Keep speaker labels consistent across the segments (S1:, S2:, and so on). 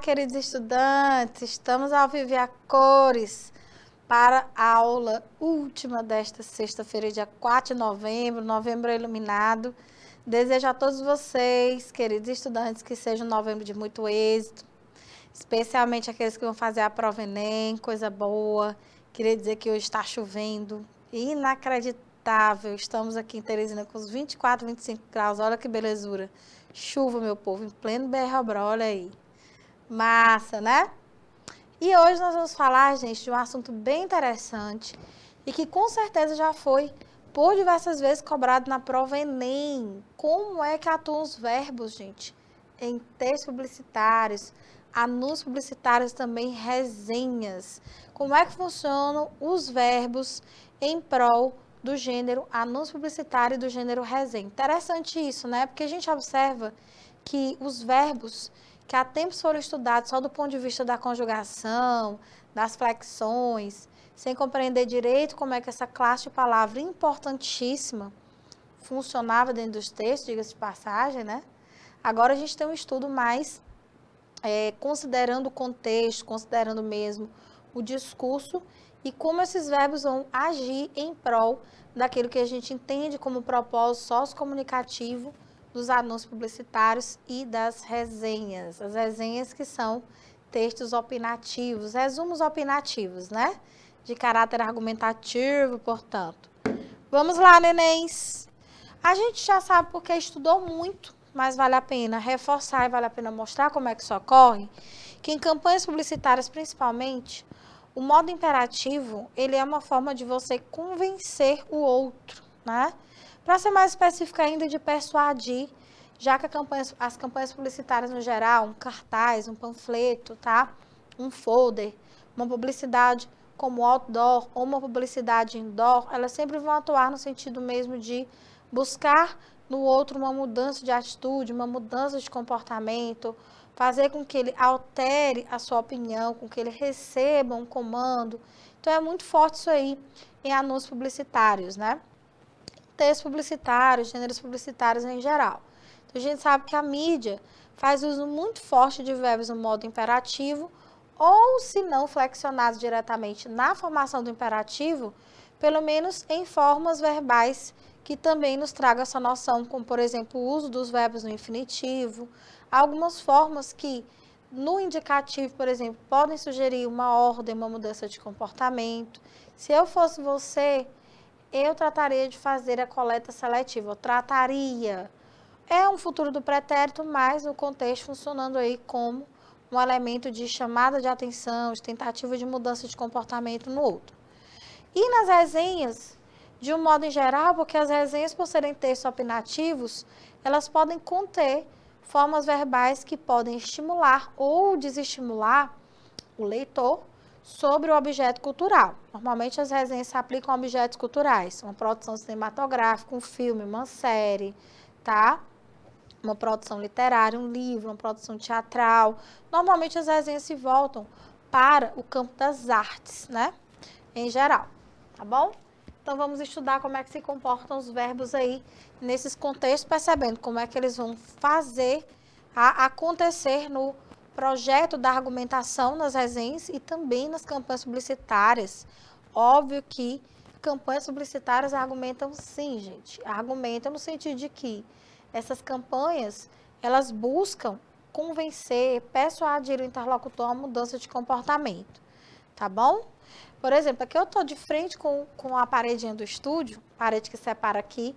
S1: queridos estudantes, estamos ao vivo e a cores para a aula última desta sexta-feira, dia 4 de novembro, novembro iluminado. Desejo a todos vocês, queridos estudantes, que seja um novembro de muito êxito, especialmente aqueles que vão fazer a prova Enem, coisa boa. Queria dizer que hoje está chovendo, inacreditável, estamos aqui em Teresina com os 24, 25 graus, olha que belezura. Chuva, meu povo, em pleno BR-Obró, olha aí. Massa, né? E hoje nós vamos falar, gente, de um assunto bem interessante e que com certeza já foi por diversas vezes cobrado na prova Enem. Como é que atuam os verbos, gente, em textos publicitários, anúncios publicitários também, resenhas. Como é que funcionam os verbos em prol do gênero anúncio publicitário e do gênero resenha. Interessante isso, né? Porque a gente observa que os verbos que há tempos foram estudados só do ponto de vista da conjugação, das flexões, sem compreender direito como é que essa classe de palavra importantíssima funcionava dentro dos textos, diga-se de passagem, né? Agora a gente tem um estudo mais considerando o contexto, considerando mesmo o discurso e como esses verbos vão agir em prol daquilo que a gente entende como propósito sociocomunicativo dos anúncios publicitários e das resenhas. As resenhas que são textos opinativos, resumos opinativos, né? De caráter argumentativo, portanto. Vamos lá, nenéns. A gente já sabe porque estudou muito, mas vale a pena reforçar e vale a pena mostrar como é que isso ocorre, que em campanhas publicitárias, principalmente, o modo imperativo, ele é uma forma de você convencer o outro, né? Para ser mais específica ainda, de persuadir, já que as campanhas publicitárias no geral, um cartaz, um panfleto, tá? Um folder, uma publicidade como outdoor ou uma publicidade indoor, elas sempre vão atuar no sentido mesmo de buscar no outro uma mudança de atitude, uma mudança de comportamento, fazer com que ele altere a sua opinião, com que ele receba um comando. Então, é muito forte isso aí em anúncios publicitários, né? Textos publicitários, gêneros publicitários em geral. Então, a gente sabe que a mídia faz uso muito forte de verbos no modo imperativo, ou, se não flexionados diretamente na formação do imperativo, pelo menos em formas verbais que também nos tragam essa noção, como, por exemplo, o uso dos verbos no infinitivo, algumas formas que, no indicativo, por exemplo, podem sugerir uma ordem, uma mudança de comportamento. Se eu fosse você, eu trataria de fazer a coleta seletiva. Eu trataria. É um futuro do pretérito, mas o contexto funcionando aí como um elemento de chamada de atenção, de tentativa de mudança de comportamento no outro. E nas resenhas, de um modo em geral, porque as resenhas, por serem textos opinativos, elas podem conter formas verbais que podem estimular ou desestimular o leitor sobre o objeto cultural. Normalmente as resenhas se aplicam a objetos culturais, uma produção cinematográfica, um filme, uma série, tá? Uma produção literária, um livro, uma produção teatral. Normalmente as resenhas se voltam para o campo das artes, né? Em geral, tá bom? Então vamos estudar como é que se comportam os verbos aí nesses contextos, percebendo como é que eles vão fazer acontecer no projeto da argumentação nas resenhas e também nas campanhas publicitárias. Óbvio que campanhas publicitárias argumentam sim, gente. Argumentam no sentido de que essas campanhas, elas buscam convencer, persuadir o interlocutor a mudança de comportamento, tá bom? Por exemplo, aqui eu estou de frente com a paredinha do estúdio, parede que separa aqui,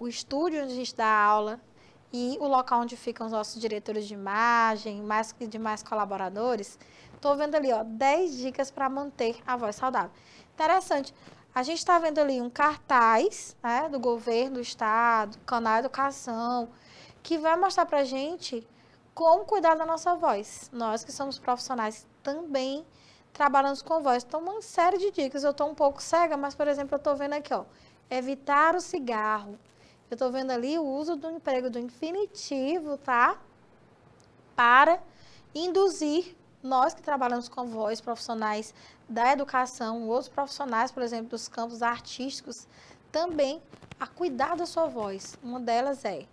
S1: o estúdio onde a gente dá aula e o local onde ficam os nossos diretores de imagem, mais que demais colaboradores. Estou vendo ali, ó, 10 dicas para manter a voz saudável. Interessante, a gente está vendo ali um cartaz, né, do governo, do estado, canal Educação, que vai mostrar para a gente como cuidar da nossa voz. Nós que somos profissionais também trabalhamos com voz. Então, uma série de dicas. Eu estou um pouco cega, mas, por exemplo, eu estou vendo aqui, ó, evitar o cigarro. Eu estou vendo ali o uso do emprego do infinitivo, tá? Para induzir nós que trabalhamos com voz, profissionais da educação, outros profissionais, por exemplo, dos campos artísticos, também a cuidar da sua voz. Uma delas é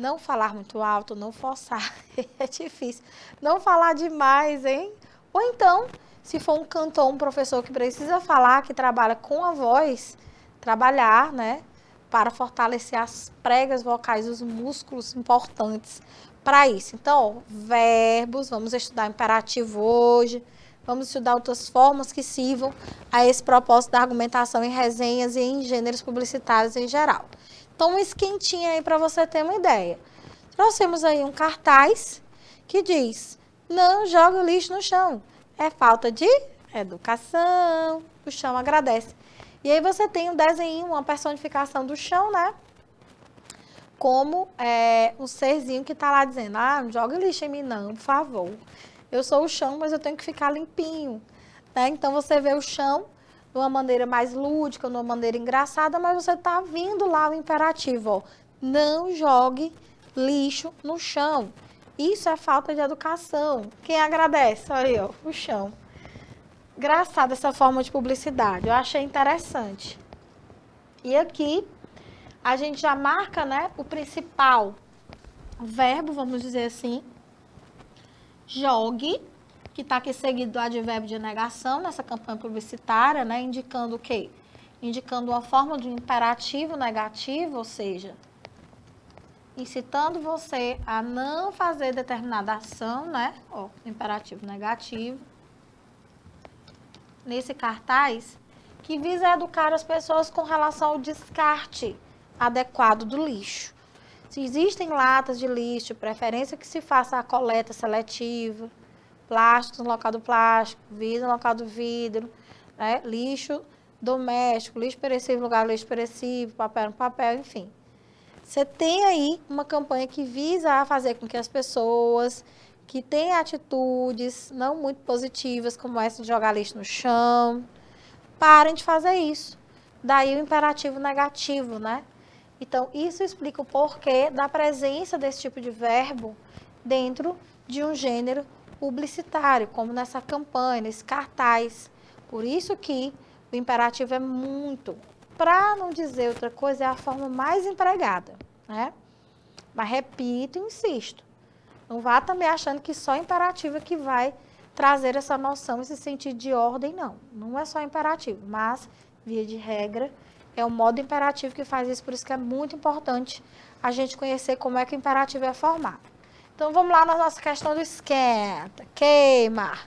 S1: Não falar muito alto, não forçar, é difícil. Não falar demais, hein? Ou então, se for um cantor, um professor que precisa falar, que trabalha com a voz, trabalhar, né? Para fortalecer as pregas vocais, os músculos importantes para isso. Então, ó, verbos, vamos estudar imperativo hoje, vamos estudar outras formas que sirvam a esse propósito da argumentação em resenhas e em gêneros publicitários em geral. Então, um esquentinho aí para você ter uma ideia. Trouxemos aí um cartaz que diz, não jogue o lixo no chão. É falta de educação. O chão agradece. E aí você tem um desenho, uma personificação do chão, né? Como um serzinho que está lá dizendo, não joga lixo em mim não, por favor. Eu sou o chão, mas eu tenho que ficar limpinho. Né? Então, você vê o chão de uma maneira mais lúdica, de uma maneira engraçada, mas você está vindo lá o imperativo, ó. Não jogue lixo no chão. Isso é falta de educação. Quem agradece? Olha aí, ó, o chão. Engraçada essa forma de publicidade. Eu achei interessante. E aqui, a gente já marca, né, o principal verbo, vamos dizer assim. Jogue, que está aqui seguido do advérbio de negação nessa campanha publicitária, né, indicando o quê? Indicando uma forma de imperativo negativo, ou seja, incitando você a não fazer determinada ação, né? Ó, imperativo negativo. Nesse cartaz, que visa educar as pessoas com relação ao descarte adequado do lixo. Se existem latas de lixo, preferência que se faça a coleta seletiva, plásticos no local do plástico, vidro no local do vidro, né? Lixo doméstico, lixo perecível no lugar do lixo perecível, papel no papel, enfim. Você tem aí uma campanha que visa fazer com que as pessoas que têm atitudes não muito positivas, como essa de jogar lixo no chão, parem de fazer isso. Daí o imperativo negativo, né? Então, isso explica o porquê da presença desse tipo de verbo dentro de um gênero publicitário, como nessa campanha, nesse cartaz. Por isso que o imperativo é muito, para não dizer outra coisa, é a forma mais empregada, né? Mas repito e insisto, não vá também achando que só imperativo é que vai trazer essa noção, esse sentido de ordem, não. Não é só imperativo, mas, via de regra, é o modo imperativo que faz isso, por isso que é muito importante a gente conhecer como é que o imperativo é formado. Então, vamos lá na nossa questão do esquenta, queima.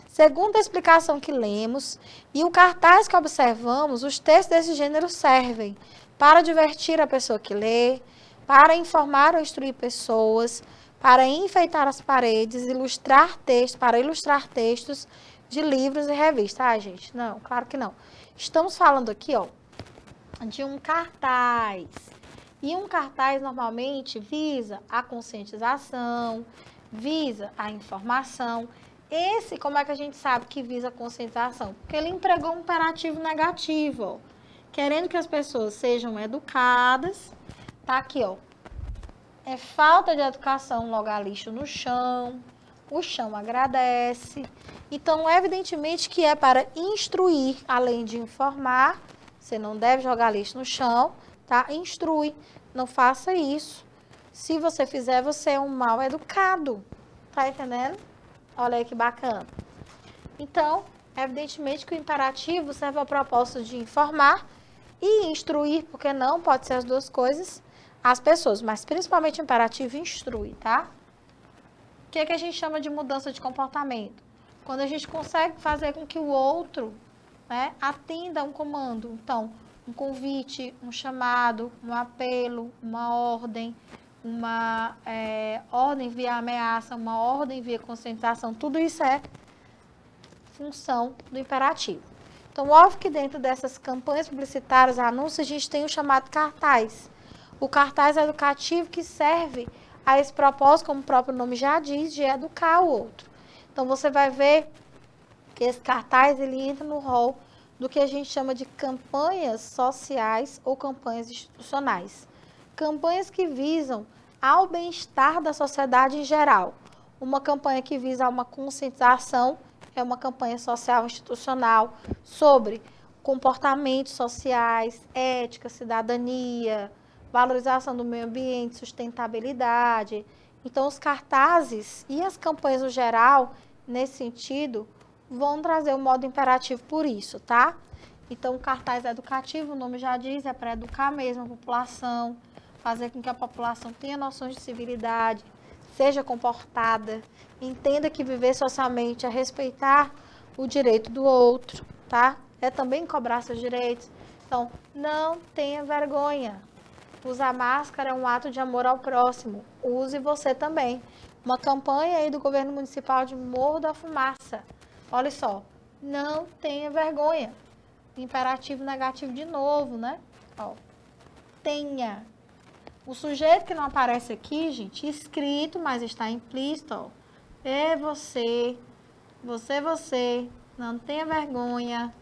S1: Segundo a explicação que lemos e o cartaz que observamos, os textos desse gênero servem para divertir a pessoa que lê, para informar ou instruir pessoas, para enfeitar as paredes, para ilustrar textos de livros e revistas. Ah, gente, não, claro que não. Estamos falando aqui, ó, de um cartaz. E um cartaz normalmente visa a conscientização, visa a informação. Esse, como é que a gente sabe que visa a conscientização? Porque ele empregou um imperativo negativo, ó, querendo que as pessoas sejam educadas. Tá aqui, ó. É falta de educação jogar lixo no chão. O chão agradece. Então, evidentemente que é para instruir, além de informar. Você não deve jogar lixo no chão, tá? Instrui, não faça isso. Se você fizer, você é um mal educado. Tá entendendo? Olha aí que bacana. Então, evidentemente que o imperativo serve ao propósito de informar e instruir, porque não pode ser as duas coisas, as pessoas, mas principalmente o imperativo instrui, tá? O que é que a gente chama de mudança de comportamento? Quando a gente consegue fazer com que o outro, né, atenda a um comando. Então, um convite, um chamado, um apelo, uma ordem, uma ordem via ameaça, uma ordem via conscientização, tudo isso é função do imperativo. Então, óbvio que dentro dessas campanhas publicitárias, anúncios, a gente tem o chamado cartaz. O cartaz educativo que serve a esse propósito, como o próprio nome já diz, de educar o outro. Então, você vai ver que esse cartaz, ele entra no rol do que a gente chama de campanhas sociais ou campanhas institucionais. Campanhas que visam ao bem-estar da sociedade em geral. Uma campanha que visa uma conscientização é uma campanha social institucional sobre comportamentos sociais, ética, cidadania, valorização do meio ambiente, sustentabilidade. Então, os cartazes e as campanhas no geral, nesse sentido, vão trazer o modo imperativo por isso, tá? Então, o cartaz educativo, o nome já diz, é para educar mesmo a população, fazer com que a população tenha noções de civilidade, seja comportada, entenda que viver socialmente é respeitar o direito do outro, tá? É também cobrar seus direitos. Então, não tenha vergonha. Usar máscara é um ato de amor ao próximo. Use você também. Uma campanha aí do governo municipal de Morro da Fumaça. Olha só, não tenha vergonha. Imperativo negativo de novo, né? Ó, tenha. O sujeito que não aparece aqui, gente, escrito, mas está implícito, ó. É você, você, não tenha vergonha.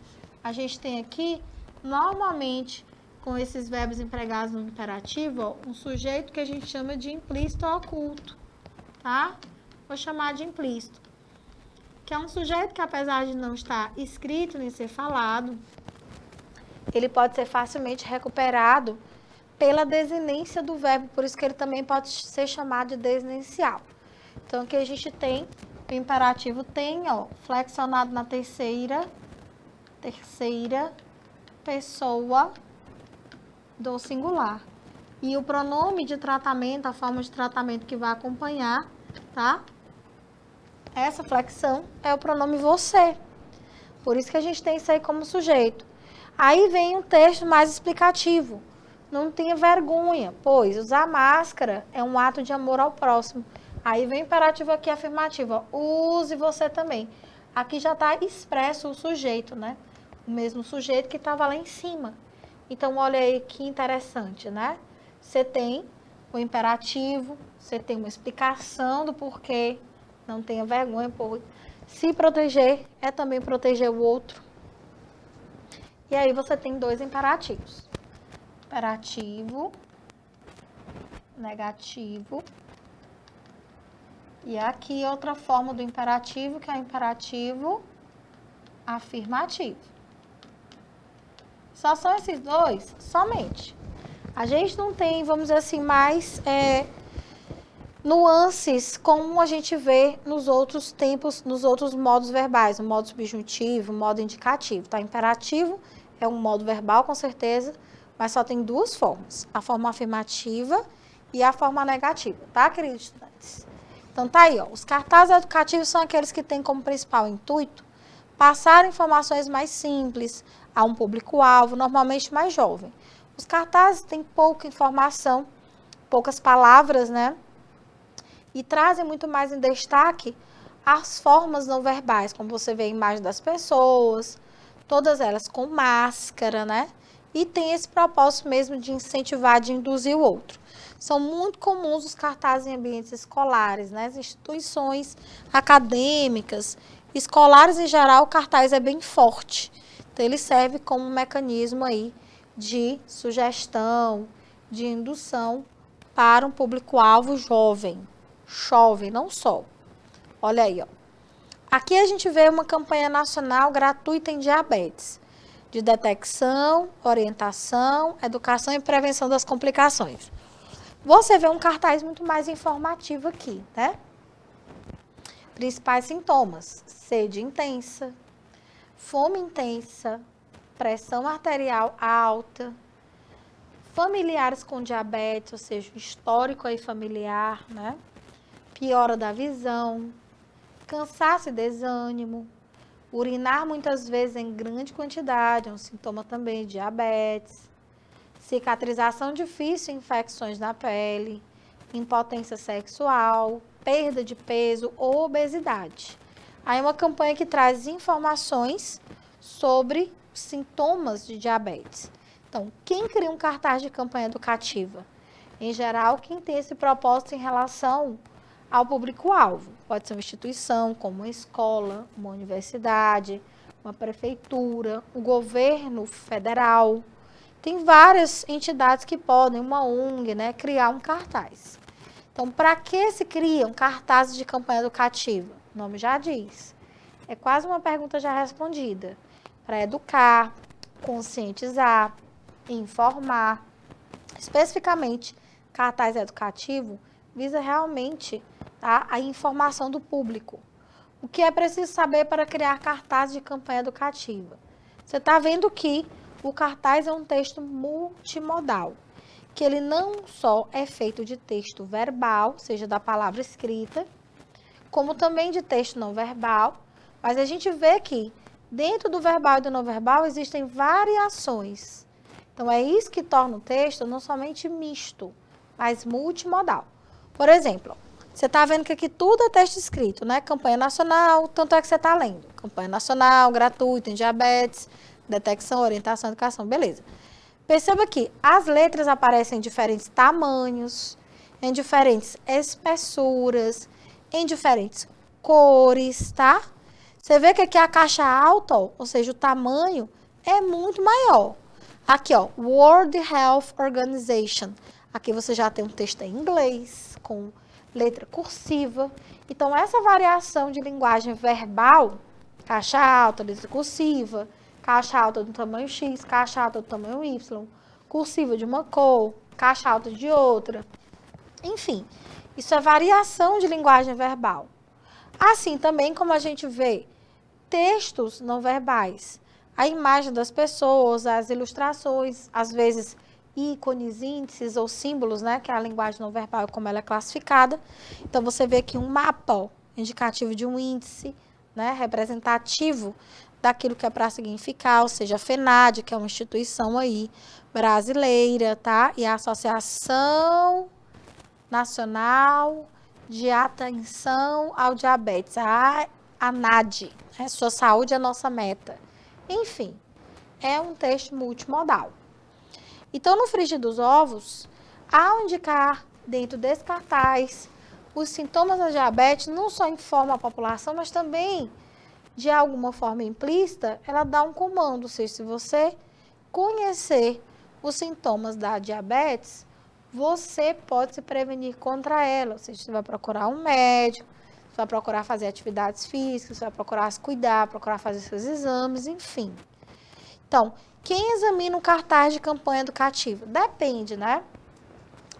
S1: A gente tem aqui, normalmente, com esses verbos empregados no imperativo, ó, um sujeito que a gente chama de implícito ou oculto, tá? Vou chamar de implícito. Que é um sujeito que, apesar de não estar escrito nem ser falado, ele pode ser facilmente recuperado pela desinência do verbo, por isso que ele também pode ser chamado de desinencial. Então, aqui a gente tem, o imperativo tem, ó, flexionado na terceira pessoa do singular. E o pronome de tratamento, a forma de tratamento que vai acompanhar, tá? Essa flexão é o pronome você. Por isso que a gente tem isso aí como sujeito. Aí vem um texto mais explicativo. Não tenha vergonha, pois usar máscara é um ato de amor ao próximo. Aí vem o imperativo aqui afirmativo, ó, use você também. Aqui já está expresso o sujeito, né? O mesmo sujeito que estava lá em cima. Então, olha aí que interessante, né? Você tem o imperativo, você tem uma explicação do porquê. Não tenha vergonha, pois se proteger é também proteger o outro. E aí você tem dois imperativos. Imperativo, negativo. E aqui outra forma do imperativo, que é o imperativo afirmativo. Só são esses dois? Somente. A gente não tem, vamos dizer assim, mais nuances como a gente vê nos outros tempos, nos outros modos verbais, o modo subjuntivo, o modo indicativo, tá? Imperativo é um modo verbal, com certeza, mas só tem duas formas, a forma afirmativa e a forma negativa, tá, queridos estudantes? Então, tá aí, ó, os cartazes educativos são aqueles que têm como principal intuito passar informações mais simples a um público-alvo, normalmente mais jovem. Os cartazes têm pouca informação, poucas palavras, né? E trazem muito mais em destaque as formas não verbais, como você vê a imagem das pessoas, todas elas com máscara, né? E tem esse propósito mesmo de incentivar, de induzir o outro. São muito comuns os cartazes em ambientes escolares, né? As instituições acadêmicas, escolares em geral, o cartaz é bem forte. Então, ele serve como um mecanismo aí de sugestão, de indução para um público-alvo jovem. Chove, não só. Olha aí, ó. Aqui a gente vê uma campanha nacional gratuita em diabetes, de detecção, orientação, educação e prevenção das complicações. Você vê um cartaz muito mais informativo aqui, né? Principais sintomas: sede intensa, fome intensa, pressão arterial alta, familiares com diabetes, ou seja, histórico aí familiar, né? Piora da visão, cansaço e desânimo, urinar muitas vezes em grande quantidade, é um sintoma também de diabetes, cicatrização difícil, infecções na pele, impotência sexual, perda de peso ou obesidade. Aí uma campanha que traz informações sobre sintomas de diabetes. Então, quem cria um cartaz de campanha educativa? Em geral, quem tem esse propósito em relação ao público-alvo. Pode ser uma instituição, como uma escola, uma universidade, uma prefeitura, o governo federal. Tem várias entidades que podem, uma ONG, né, criar um cartaz. Então, para que se criam cartazes de campanha educativa? O nome já diz. É quase uma pergunta já respondida. Para educar, conscientizar, informar, Especificamente, cartaz educativo visa realmente, tá, a informação do público. O que é preciso saber para criar cartaz de campanha educativa? Você está vendo que o cartaz é um texto multimodal, que ele não só é feito de texto verbal, seja da palavra escrita, como também de texto não verbal, mas a gente vê que dentro do verbal e do não verbal existem variações. Então, é isso que torna o texto não somente misto, mas multimodal. Por exemplo, você está vendo que aqui tudo é texto escrito, né? Campanha nacional, tanto é que você está lendo. Campanha nacional, gratuita, em diabetes, detecção, orientação, educação, beleza. Perceba que as letras aparecem em diferentes tamanhos, em diferentes espessuras, em diferentes cores, tá? Você vê que aqui a caixa alta, ó, ou seja, o tamanho é muito maior. Aqui, ó, World Health Organization. Aqui você já tem um texto em inglês, com letra cursiva. Então, essa variação de linguagem verbal, caixa alta, letra cursiva, caixa alta do tamanho X, caixa alta do tamanho Y, cursiva de uma cor, caixa alta de outra. Enfim, isso é variação de linguagem verbal. Assim também como a gente vê textos não verbais, a imagem das pessoas, as ilustrações, às vezes ícones, índices ou símbolos, né, que é a linguagem não verbal, como ela é classificada. Então, você vê aqui um mapa, ó, indicativo de um índice, né, representativo daquilo que é para significar, ou seja, a FENAD, que é uma instituição aí brasileira, tá? E a Associação Nacional de Atenção ao Diabetes, a ANAD, né? Sua saúde é a nossa meta. Enfim, é um texto multimodal. Então, no frigir dos ovos, ao indicar dentro desse cartaz os sintomas da diabetes, não só informa a população, mas também, de alguma forma implícita, ela dá um comando. Ou seja, se você conhecer os sintomas da diabetes, você pode se prevenir contra ela. Ou seja, você vai procurar um médico, você vai procurar fazer atividades físicas, você vai procurar se cuidar, procurar fazer seus exames, enfim. Então, quem examina um cartaz de campanha educativa? Depende, né?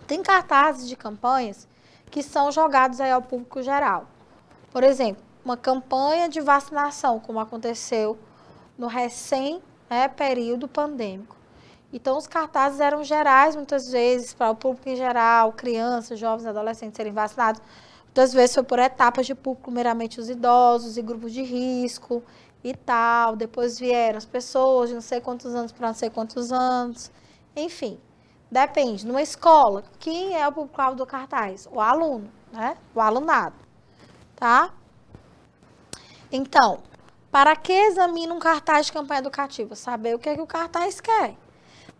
S1: Tem cartazes de campanhas que são jogados aí ao público geral. Por exemplo, uma campanha de vacinação, como aconteceu no período pandêmico. Então, os cartazes eram gerais, muitas vezes, para o público em geral, crianças, jovens, adolescentes serem vacinados. Muitas vezes foi por etapas de público, primeiramente os idosos e grupos de risco e tal. Depois vieram as pessoas de não sei quantos anos para não sei quantos anos. Enfim, depende. Numa escola, quem é o público-alvo do cartaz? O aluno, né? O alunado, tá? Então, para que examina um cartaz de campanha educativa? Saber o que é que o cartaz quer.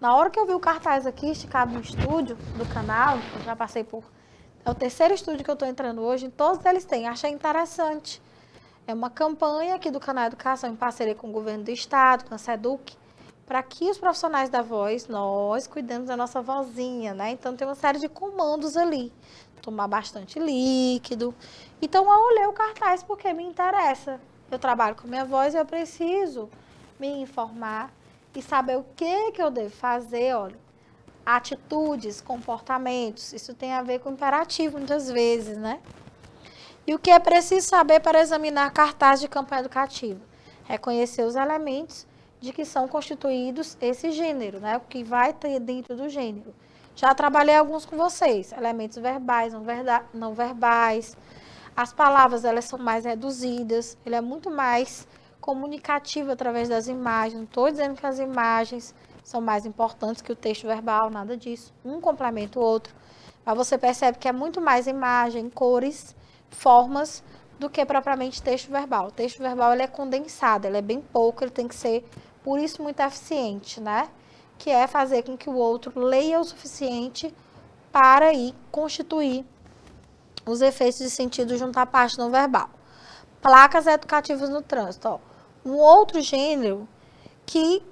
S1: Na hora que eu vi o cartaz aqui, esticado no estúdio do canal, eu já passei por... É o terceiro estúdio que eu estou entrando hoje, todos eles têm. Achei interessante. É uma campanha aqui do Canal Educação, em parceria com o governo do estado, com a SEDUC, para que os profissionais da voz, nós cuidamos da nossa vozinha, né? Então, tem uma série de comandos ali. Tomar bastante líquido. Então, eu olhei o cartaz porque me interessa. Eu trabalho com a minha voz e eu preciso me informar e saber o que eu devo fazer, olha. Atitudes, comportamentos, isso tem a ver com imperativo muitas vezes, né? E o que é preciso saber para examinar cartaz de campanha educativa? Reconhecer os elementos de que são constituídos esse gênero, né? O que vai ter dentro do gênero. Já trabalhei alguns com vocês, elementos verbais, não verbais. As palavras, elas são mais reduzidas, ele é muito mais comunicativo através das imagens. Não estou dizendo que as imagens são mais importantes que o texto verbal, nada disso. Um complementa o outro. Mas você percebe que é muito mais imagem, cores, formas, do que propriamente texto verbal. O texto verbal, ele é condensado, ele é bem pouco, ele tem que ser, por isso, muito eficiente, né? Que é fazer com que o outro leia o suficiente para aí constituir os efeitos de sentido junto à parte não verbal. Placas educativas no trânsito, ó. Um outro gênero que,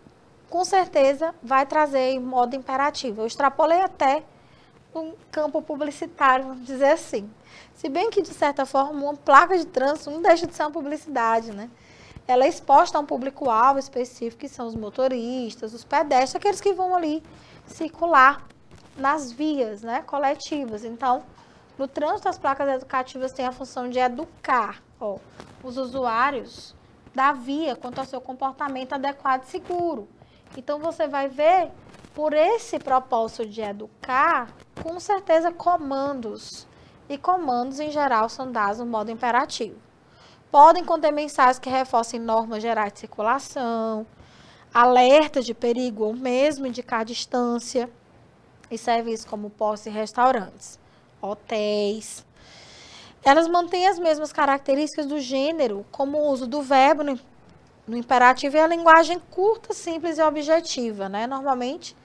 S1: com certeza, vai trazer em modo imperativo. Eu extrapolei até um campo publicitário, vamos dizer assim. Se bem que, de certa forma, uma placa de trânsito não deixa de ser uma publicidade, né? Ela é exposta a um público-alvo específico, que são os motoristas, os pedestres, aqueles que vão ali circular nas vias, né, coletivas. Então, no trânsito, as placas educativas têm a função de educar os usuários da via quanto ao seu comportamento adequado e seguro. Então, você vai ver, por esse propósito de educar, com certeza comandos. E comandos, em geral, são dados no modo imperativo. Podem conter mensagens que reforcem normas gerais de circulação, alertas de perigo ou mesmo indicar distância e serviços como postos e restaurantes, hotéis. Elas mantêm as mesmas características do gênero, como o uso do verbo no imperativo e a linguagem curta, simples e objetiva, né? Normalmente,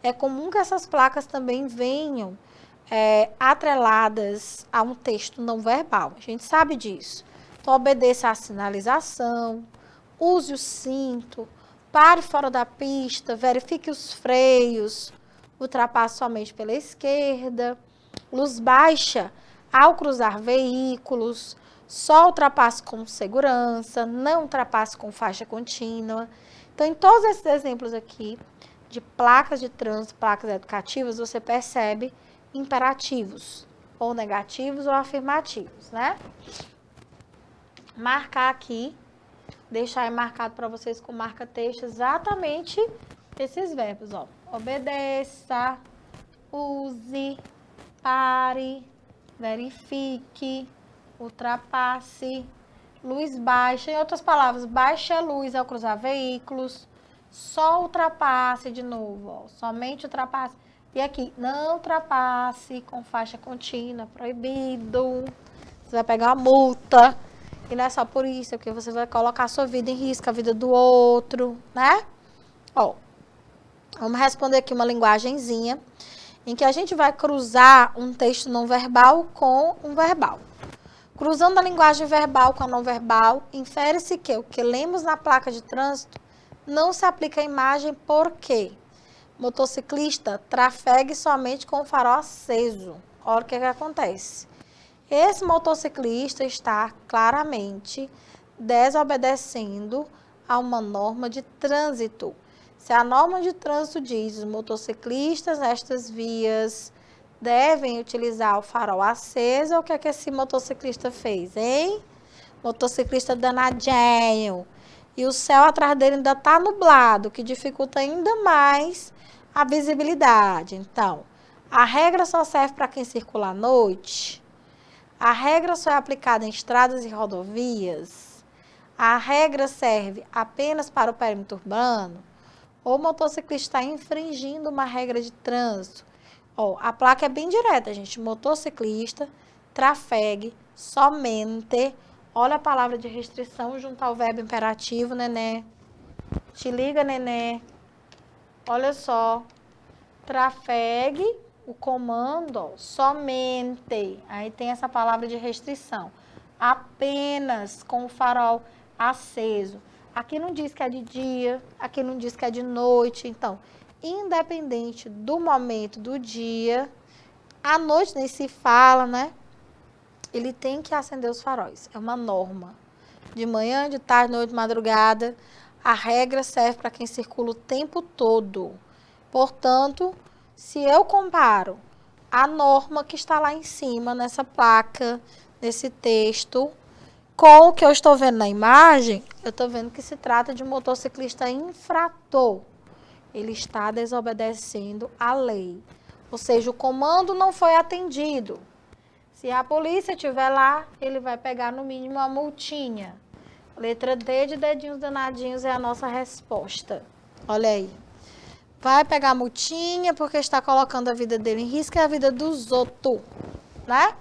S1: é comum que essas placas também venham atreladas a um texto não verbal. A gente sabe disso. Então, obedeça à sinalização, use o cinto, pare fora da pista, verifique os freios, ultrapasse somente pela esquerda, luz baixa ao cruzar veículos, só ultrapasse com segurança, não ultrapasse com faixa contínua. Então, em todos esses exemplos aqui, de placas de trânsito, placas educativas, você percebe imperativos, ou negativos ou afirmativos, né? Marcar aqui, deixar aí marcado para vocês com marca-texto exatamente esses verbos, ó. Obedeça, use, pare, verifique, ultrapasse, luz baixa. Em outras palavras, baixe a luz ao cruzar veículos, só ultrapasse de novo, ó, somente ultrapasse. E aqui, não ultrapasse com faixa contínua, proibido. Você vai pegar uma multa. E não é só por isso, é porque você vai colocar a sua vida em risco, a vida do outro, né? Ó, vamos responder aqui uma linguagenzinha em que a gente vai cruzar um texto não verbal com um verbal. Cruzando a linguagem verbal com a não verbal, infere-se que o que lemos na placa de trânsito não se aplica à imagem porque motociclista trafegue somente com o farol aceso. Olha o que acontece. Esse motociclista está claramente desobedecendo a uma norma de trânsito. Se a norma de trânsito diz os motociclistas nestas vias devem utilizar o farol aceso, o que é que esse motociclista fez, hein? Motociclista danadinho. E o céu atrás dele ainda está nublado, que dificulta ainda mais a visibilidade. Então, a regra só serve para quem circula à noite? A regra só é aplicada em estradas e rodovias? A regra serve apenas para o perímetro urbano? Ou o motociclista está infringindo uma regra de trânsito? Ó, a placa é bem direta, gente. Motociclista, trafegue, somente. Olha a palavra de restrição junto ao verbo imperativo, nenê. Te liga, nenê. Olha só. Trafegue. O comando, ó, somente, aí tem essa palavra de restrição, apenas com o farol aceso. Aqui não diz que é de dia, aqui não diz que é de noite. Então, independente do momento do dia, à noite nem se fala, né? Ele tem que acender os faróis, é uma norma. De manhã, de tarde, noite, madrugada, a regra serve para quem circula o tempo todo. Portanto, se eu comparo a norma que está lá em cima, nessa placa, nesse texto, com o que eu estou vendo na imagem, eu estou vendo que se trata de um motociclista infrator. Ele está desobedecendo a lei. Ou seja, o comando não foi atendido. Se a polícia estiver lá, ele vai pegar no mínimo uma multinha. Letra D de dedinhos danadinhos é a nossa resposta. Olha aí. Vai pegar multinha porque está colocando a vida dele em risco e a vida dos outros, né?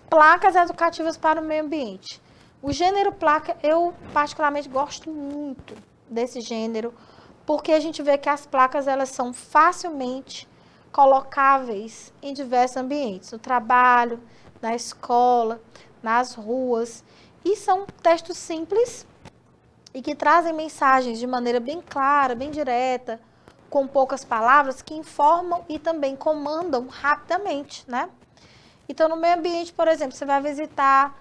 S1: Placas educativas para o meio ambiente. O gênero placa, eu particularmente gosto muito desse gênero, porque a gente vê que as placas, elas são facilmente colocáveis em diversos ambientes, no trabalho, na escola, nas ruas, e são textos simples e que trazem mensagens de maneira bem clara, bem direta, com poucas palavras, que informam e também comandam rapidamente, né? Então, no meio ambiente, por exemplo, você vai visitar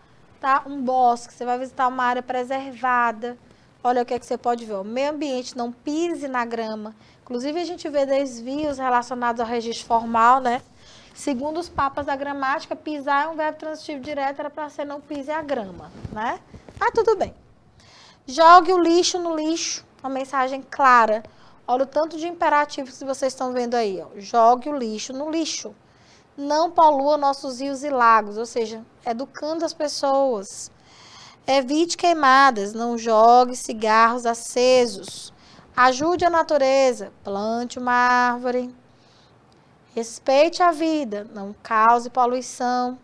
S1: um bosque, você vai visitar uma área preservada, olha o que é que você pode ver. O meio ambiente, não pise na grama. Inclusive, a gente vê desvios relacionados ao registro formal, né? Segundo os papas da gramática, pisar é um verbo transitivo direto, era para ser não pise a grama, né? Mas tudo bem. Jogue o lixo no lixo. Uma mensagem clara. Olha o tanto de imperativos que vocês estão vendo aí. Ó. Jogue o lixo no lixo. Não polua nossos rios e lagos, ou seja, educando as pessoas. Evite queimadas, não jogue cigarros acesos. Ajude a natureza, plante uma árvore. Respeite a vida, não cause poluição.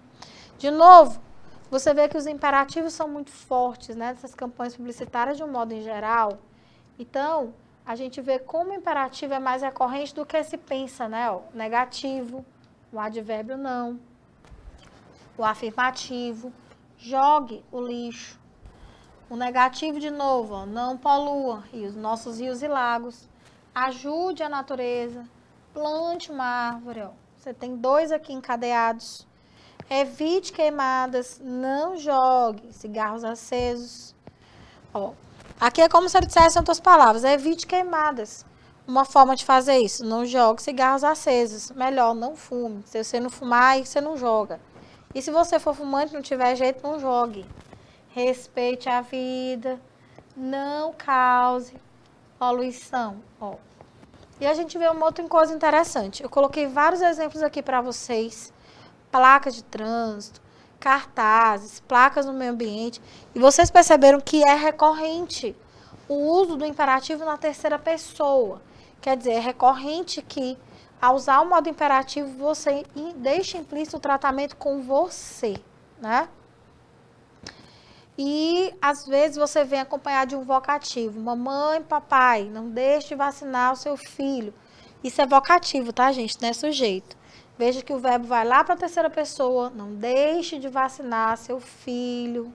S1: De novo, você vê que os imperativos são muito fortes, né? Dessas campanhas publicitárias de um modo em geral. Então, a gente vê como o imperativo é mais recorrente do que se pensa, né? O negativo, o advérbio não, o afirmativo. Jogue o lixo. O negativo, de novo, ó, não polua nossos rios e lagos. Ajude a natureza. Plante uma árvore. Ó. Você tem 2 aqui encadeados. Evite queimadas. Não jogue cigarros acesos. Ó, aqui é como se ele dissesse em outras palavras. Evite queimadas. Uma forma de fazer isso. Não jogue cigarros acesos. Melhor, não fume. Se você não fumar, aí você não joga. E se você for fumante e não tiver jeito, não jogue. Respeite a vida. Não cause poluição. Ó. E a gente vê uma outra coisa interessante. Eu coloquei vários exemplos aqui para vocês. Placas de trânsito, cartazes, placas no meio ambiente. E vocês perceberam que é recorrente o uso do imperativo na terceira pessoa. Quer dizer, é recorrente que, ao usar o modo imperativo, você deixa implícito o tratamento com você, né? E, às vezes, você vem acompanhado de um vocativo. Mamãe, papai, não deixe de vacinar o seu filho. Isso é vocativo, tá, gente? Não é sujeito. Veja que o verbo vai lá para a terceira pessoa. Não deixe de vacinar seu filho.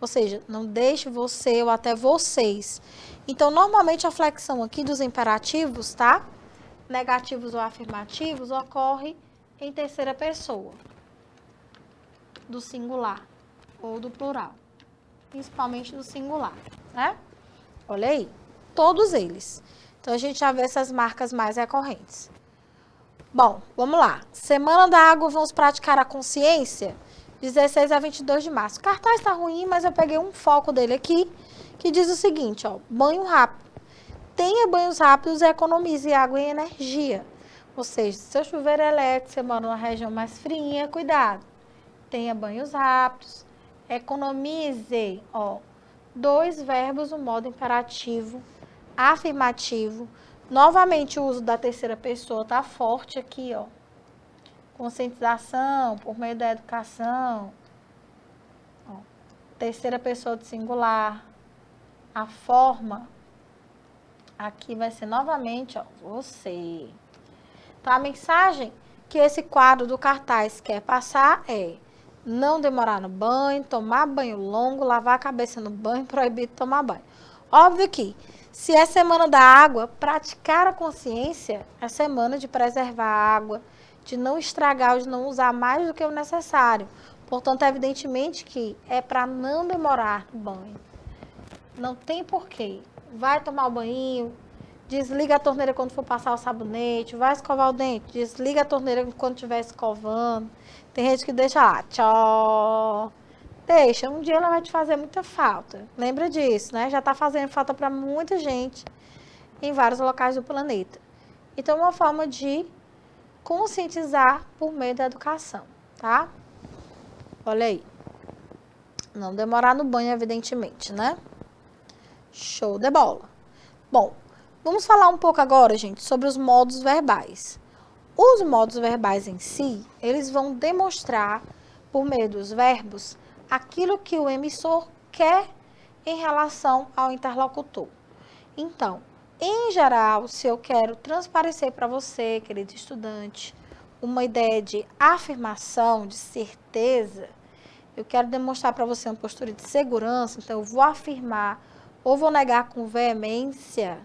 S1: Ou seja, não deixe você ou até vocês. Então, normalmente, a flexão aqui dos imperativos, tá? Negativos ou afirmativos, ocorre em terceira pessoa. Do singular ou do plural. Principalmente do singular, né? Olha aí, todos eles. Então, a gente já vê essas marcas mais recorrentes. Bom, vamos lá. Semana da Água, vamos praticar a consciência? 16 a 22 de março. O cartaz está ruim, mas eu peguei um foco dele aqui, que diz o seguinte, ó, banho rápido. Tenha banhos rápidos e economize água e energia. Ou seja, se seu chuveiro é elétrico, você mora numa região mais fria, cuidado. Tenha banhos rápidos. Economize, ó, 2 verbos no modo imperativo, afirmativo. Novamente, o uso da terceira pessoa tá forte aqui, ó. Conscientização por meio da educação. Ó, terceira pessoa do singular. A forma aqui vai ser novamente, ó, você. Então, a mensagem que esse quadro do cartaz quer passar é: não demorar no banho, tomar banho longo, lavar a cabeça no banho, proibido tomar banho. Óbvio que, se é semana da água, praticar a consciência é semana de preservar a água, de não estragar, de não usar mais do que o necessário. Portanto, evidentemente que é para não demorar no banho. Não tem porquê. Vai tomar o banho, desliga a torneira quando for passar o sabonete, vai escovar o dente, desliga a torneira quando estiver escovando. Tem gente que deixa lá, tchau. Deixa, um dia ela vai te fazer muita falta. Lembra disso, né? Já está fazendo falta para muita gente em vários locais do planeta. Então, é uma forma de conscientizar por meio da educação, tá? Olha aí. Não demorar no banho, evidentemente, né? Show de bola. Bom, vamos falar um pouco agora, gente, sobre os modos verbais. Os modos verbais em si, eles vão demonstrar, por meio dos verbos, aquilo que o emissor quer em relação ao interlocutor. Então, em geral, se eu quero transparecer para você, querido estudante, uma ideia de afirmação, de certeza, eu quero demonstrar para você uma postura de segurança, então eu vou afirmar ou vou negar com veemência,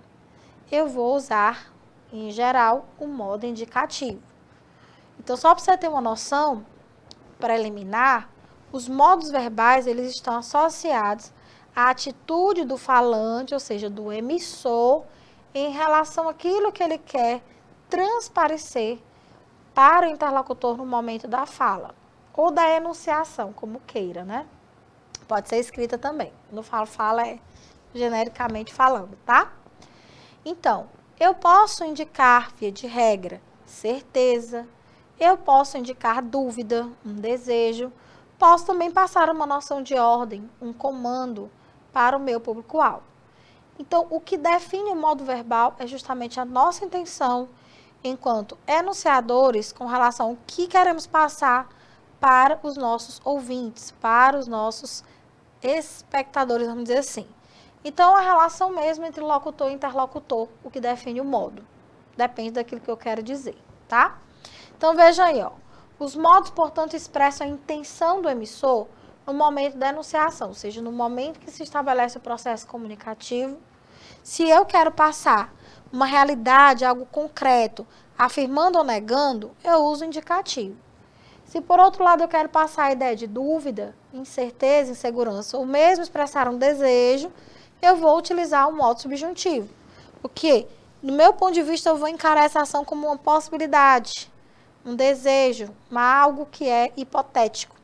S1: eu vou usar, em geral, o modo indicativo. Então, só para você ter uma noção preliminar, os modos verbais, eles estão associados a atitude do falante, ou seja, do emissor, em relação àquilo que ele quer transparecer para o interlocutor no momento da fala, ou da enunciação, como queira, né? Pode ser escrita também. No fala é genericamente falando, tá? Então, eu posso indicar, via de regra, certeza, eu posso indicar dúvida, um desejo, posso também passar uma noção de ordem, um comando para o meu público-alvo. Então, o que define o modo verbal é justamente a nossa intenção enquanto enunciadores com relação ao que queremos passar para os nossos ouvintes, para os nossos espectadores, vamos dizer assim. Então, a relação mesmo entre locutor e interlocutor, o que define o modo. Depende daquilo que eu quero dizer, tá? Então, veja aí, ó. Os modos, portanto, expressam a intenção do emissor no momento da enunciação, ou seja, no momento que se estabelece o processo comunicativo. Se eu quero passar uma realidade, algo concreto, afirmando ou negando, eu uso o indicativo. Se, por outro lado, eu quero passar a ideia de dúvida, incerteza, insegurança, ou mesmo expressar um desejo, eu vou utilizar o modo subjuntivo. Porque, no meu ponto de vista, eu vou encarar essa ação como uma possibilidade, um desejo, algo que é hipotético.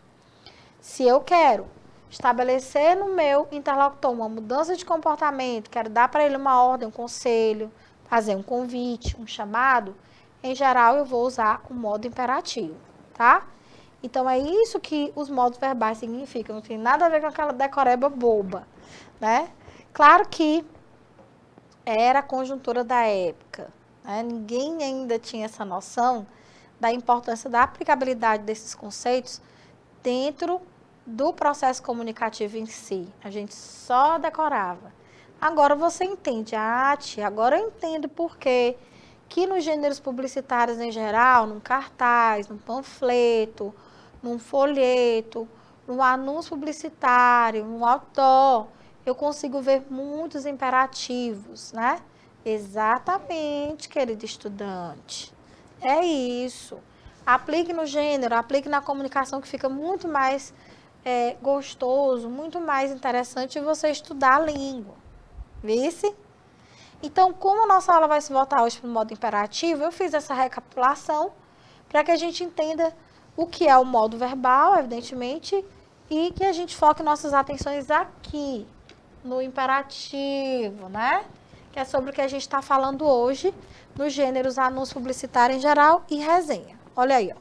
S1: Se eu quero estabelecer no meu interlocutor uma mudança de comportamento, quero dar para ele uma ordem, um conselho, fazer um convite, um chamado, em geral eu vou usar o modo imperativo, tá? Então, é isso que os modos verbais significam, não tem nada a ver com aquela decoreba boba, né? Claro que era a conjuntura da época, né? Ninguém ainda tinha essa noção da importância da aplicabilidade desses conceitos dentro do processo comunicativo em si. A gente só decorava. Agora você entende, tia, agora eu entendo por quê que nos gêneros publicitários em geral, num cartaz, num panfleto, num folheto, num anúncio publicitário, num outdoor, eu consigo ver muitos imperativos, né? Exatamente, querido estudante. É isso. Aplique no gênero, aplique na comunicação, que fica muito mais gostoso, muito mais interessante você estudar a língua. Vice? Então, como a nossa aula vai se voltar hoje para o modo imperativo, eu fiz essa recapitulação para que a gente entenda o que é o modo verbal, evidentemente, e que a gente foque nossas atenções aqui, no imperativo, né? Que é sobre o que a gente está falando hoje, nos gêneros anúncio publicitário em geral e resenha. Olha aí,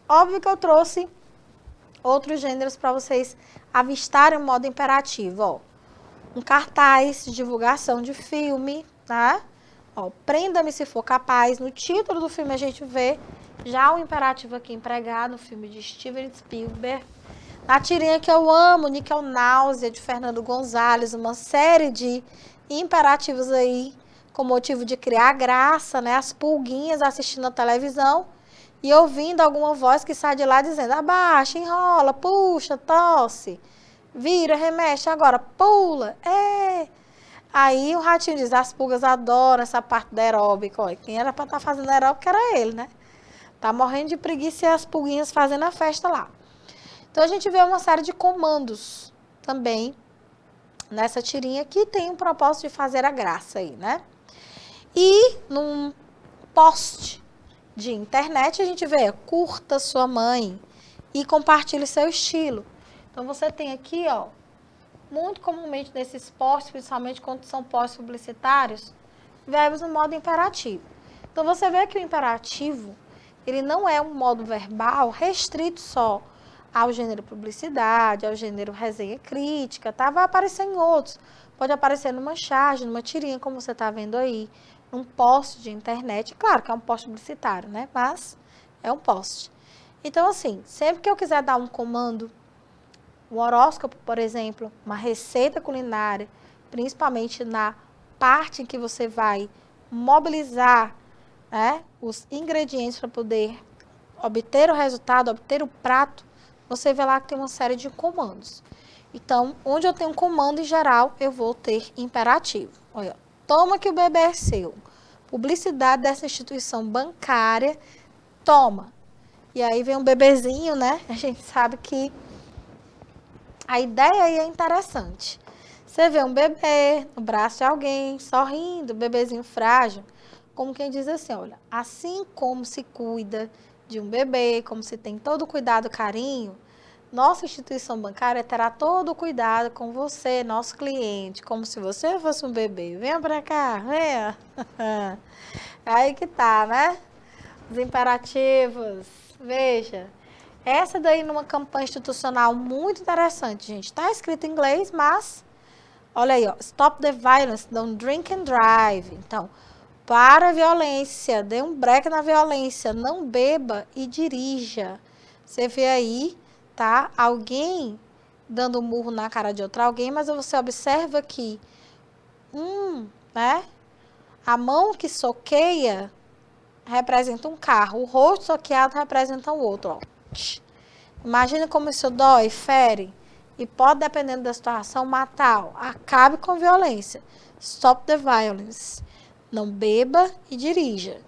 S1: ó. Óbvio que eu trouxe outros gêneros para vocês avistarem o modo imperativo, ó. Um cartaz de divulgação de filme, tá? Ó, prenda-me se for capaz. No título do filme a gente vê já o imperativo aqui empregado no filme de Steven Spielberg. Na tirinha que eu amo, Níquel Náusea, de Fernando Gonzalez, uma série de imperativos aí com motivo de criar graça, né? As pulguinhas assistindo a televisão e ouvindo alguma voz que sai de lá dizendo: abaixa, enrola, puxa, tosse, vira, remexe, agora pula, Aí o ratinho diz: as pulgas adoram essa parte da aeróbica. Olha, quem era para estar fazendo aeróbica era ele, né? Tá morrendo de preguiça e as pulguinhas fazendo a festa lá. Então, a gente vê uma série de comandos também nessa tirinha que tem o propósito de fazer a graça aí, né? E num post de internet a gente vê: curta sua mãe e compartilhe seu estilo. Então, você tem aqui, ó, muito comumente nesses posts, principalmente quando são posts publicitários, verbos no modo imperativo. Então, você vê que o imperativo, ele não é um modo verbal restrito só ao gênero publicidade, ao gênero resenha crítica, tá? Vai aparecer em outros. Pode aparecer numa charge, numa tirinha, como você está vendo aí, num post de internet. Claro que é um post publicitário, né? Mas é um post. Então, assim, sempre que eu quiser dar um comando, um horóscopo, por exemplo, uma receita culinária, principalmente na parte em que você vai mobilizar, né, os ingredientes para poder obter o resultado, obter o prato, você vê lá que tem uma série de comandos. Então, onde eu tenho um comando em geral, eu vou ter imperativo. Olha, toma que o bebê é seu. Publicidade dessa instituição bancária, toma. E aí vem um bebezinho, né? A gente sabe que A ideia aí é interessante. Você vê um bebê no braço de alguém, sorrindo, bebezinho frágil, como quem diz assim, olha, assim como se cuida de um bebê, como se tem todo o cuidado, carinho, nossa instituição bancária terá todo o cuidado com você, nosso cliente, como se você fosse um bebê. Venha para cá, venha. Aí que tá, né? Os imperativos. Veja. Essa daí numa campanha institucional muito interessante, gente. Tá escrito em inglês, mas olha aí, ó. Stop the violence, don't drink and drive. Então, para a violência, dê um break na violência, não beba e dirija. Você vê aí, tá? Alguém dando um murro na cara de outro alguém, mas você observa que né? A mão que soqueia representa um carro, o rosto soqueado representa o outro, ó. Imagina como isso dói, fere e pode, dependendo da situação, matar. Ó. Acabe com violência. Stop the violence. Não beba e dirija.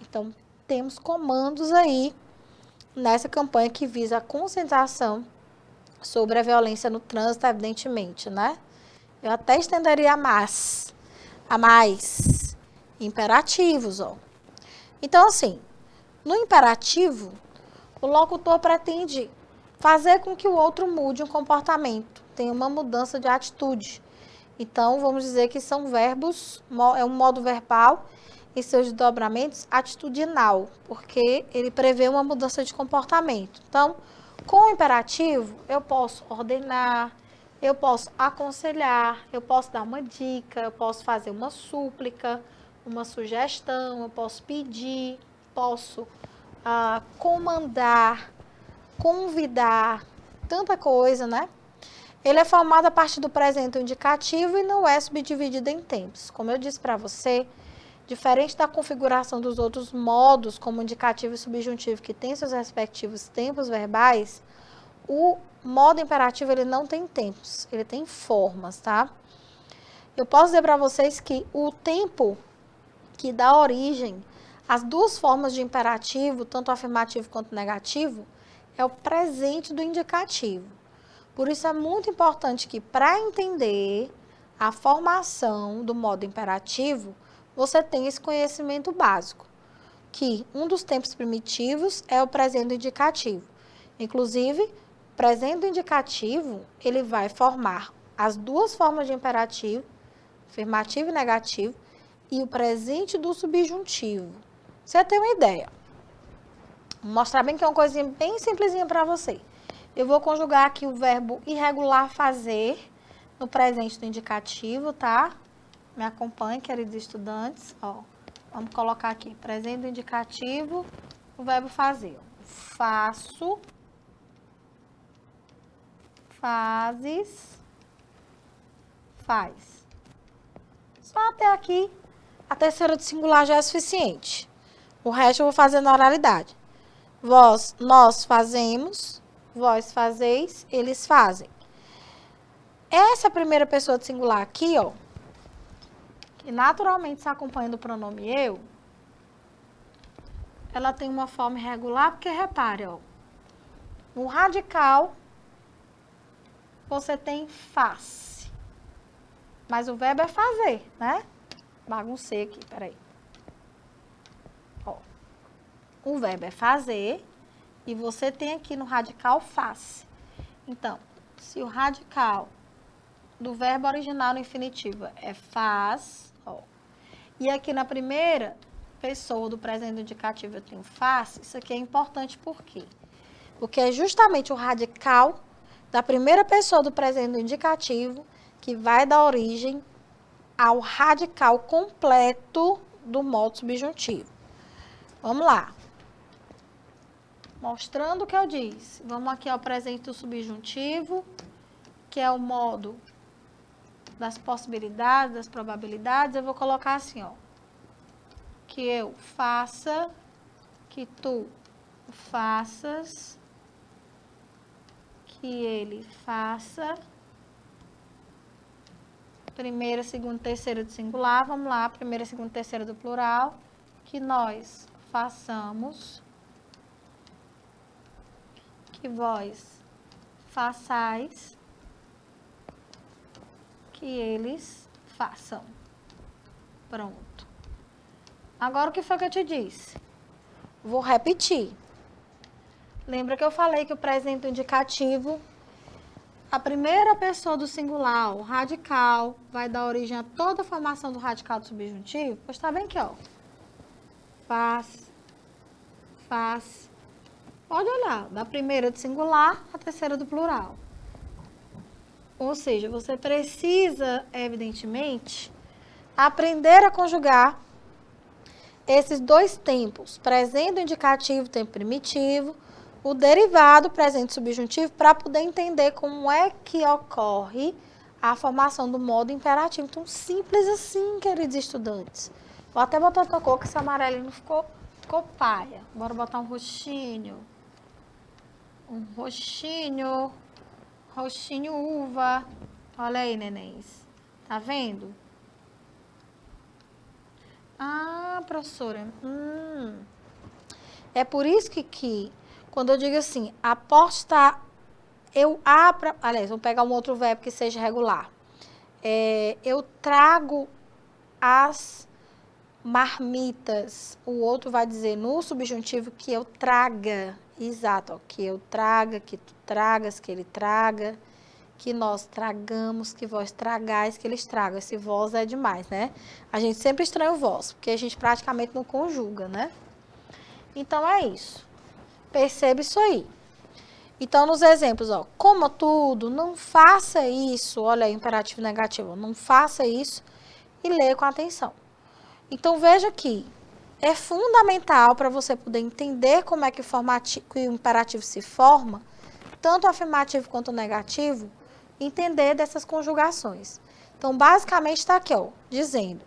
S1: Então, temos comandos aí nessa campanha que visa a conscientização sobre a violência no trânsito, evidentemente, né? Eu até estenderia a mais imperativos, ó. Então, assim, no imperativo, o locutor pretende fazer com que o outro mude um comportamento, tenha uma mudança de atitude. Então, vamos dizer que são verbos, é um modo verbal e seus desdobramentos atitudinal, porque ele prevê uma mudança de comportamento. Então, com o imperativo, eu posso ordenar, eu posso aconselhar, eu posso dar uma dica, eu posso fazer uma súplica, uma sugestão, eu posso pedir, posso comandar, convidar, tanta coisa, né? Ele é formado a partir do presente indicativo e não é subdividido em tempos. Como eu disse para você, diferente da configuração dos outros modos, como indicativo e subjuntivo, que tem seus respectivos tempos verbais, o modo imperativo ele não tem tempos, ele tem formas, tá? Eu posso dizer para vocês que o tempo que dá origem às duas formas de imperativo, tanto afirmativo quanto negativo, é o presente do indicativo. Por isso é muito importante que, para entender a formação do modo imperativo, você tenha esse conhecimento básico, que um dos tempos primitivos é o presente indicativo. Inclusive, o presente indicativo, ele vai formar as duas formas de imperativo, afirmativo e negativo, e o presente do subjuntivo. Você tem uma ideia. Vou mostrar bem que é uma coisinha bem simplesinha para você. Eu vou conjugar aqui o verbo irregular fazer no presente do indicativo, tá? Me acompanhe, queridos estudantes. Ó, vamos colocar aqui, presente do indicativo, o verbo fazer. Faço, fazes, faz. Só até aqui, a terceira do singular já é suficiente. O resto eu vou fazer na oralidade. Vós, nós fazemos, vós fazeis, eles fazem. Essa primeira pessoa do singular aqui, ó, que naturalmente se acompanha do pronome eu, ela tem uma forma irregular, porque repare, ó, no radical você tem faz, mas o verbo é fazer, né? Baguncei aqui, peraí. Ó, o verbo é fazer e você tem aqui no radical faz. Então, se o radical do verbo original no infinitivo é faz, ó, e aqui na primeira pessoa do presente indicativo eu tenho faz, isso aqui é importante por quê? Porque é justamente o radical da primeira pessoa do presente indicativo que vai dar origem ao radical completo do modo subjuntivo. Vamos lá. Mostrando o que eu disse. Vamos aqui ao presente do subjuntivo, que é o modo das possibilidades, das probabilidades. Eu vou colocar assim, ó. Que eu faça, que tu faças, que ele faça. Primeira, segunda, terceira do singular. Vamos lá, primeira, segunda, terceira do plural. Que nós façamos. Que vós façais. que eles façam. Pronto. Agora, o que foi que eu te disse? Vou repetir. Lembra que eu falei que o presente indicativo, a primeira pessoa do singular, o radical, vai dar origem a toda a formação do radical do subjuntivo? Pois tá bem aqui, ó. Faz. Pode olhar, da primeira do singular à terceira do plural. Ou seja, você precisa, evidentemente, aprender a conjugar esses dois tempos, presente indicativo, tempo primitivo, o derivado, presente subjuntivo, para poder entender como é que ocorre a formação do modo imperativo. Então, simples assim, queridos estudantes. Vou até botar outra cor, que esse amarelinho não ficou paia. Bora botar um roxinho. Um roxinho uva. Olha aí, nenéns. Tá vendo? Ah, professora. É por isso que quando eu digo assim, apostar, aliás, vamos pegar um outro verbo que seja regular. Eu trago as marmitas. O outro vai dizer no subjuntivo que eu traga. Exato, ó, que eu traga, que tu tragas, que ele traga, que nós tragamos, que vós tragais, que eles tragam. Esse vós é demais, né? A gente sempre estranha o vós, porque a gente praticamente não conjuga, né? Então, é isso. Perceba isso aí. Então, nos exemplos, ó, coma tudo, não faça isso. Olha aí, imperativo negativo. Não faça isso e leia com atenção. Então, veja aqui. É fundamental para você poder entender como é que o imperativo se forma, tanto o afirmativo quanto o negativo, entender dessas conjugações. Então, basicamente, está aqui, ó, dizendo,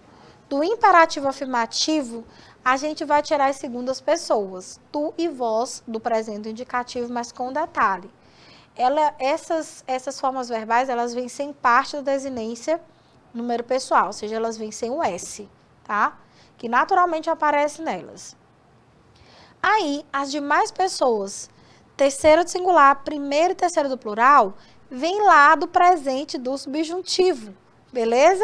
S1: do imperativo afirmativo, a gente vai tirar as segundas pessoas, tu e vós, do presente indicativo, mas com um detalhe. Essas formas verbais, elas vêm sem parte da desinência número pessoal, ou seja, elas vêm sem o S, tá? Que naturalmente aparece nelas. Aí, as demais pessoas, terceira do singular, primeiro e terceiro do plural, vem lá do presente do subjuntivo, beleza?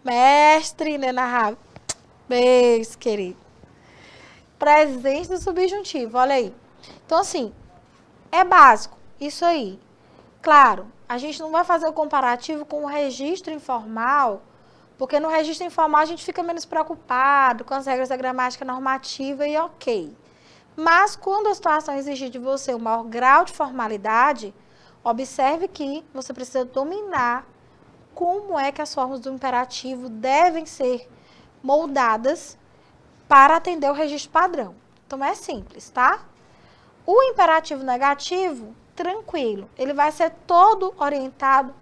S1: Mestre, né, narrado? Beijo, querido. Presente do subjuntivo, olha aí. Então, assim, é básico, isso aí. Claro, a gente não vai fazer o comparativo com o registro informal, porque no registro informal a gente fica menos preocupado com as regras da gramática normativa e ok. Mas quando a situação exigir de você um maior grau de formalidade, observe que você precisa dominar como é que as formas do imperativo devem ser moldadas para atender o registro padrão. Então, é simples, tá? O imperativo negativo, tranquilo, ele vai ser todo orientado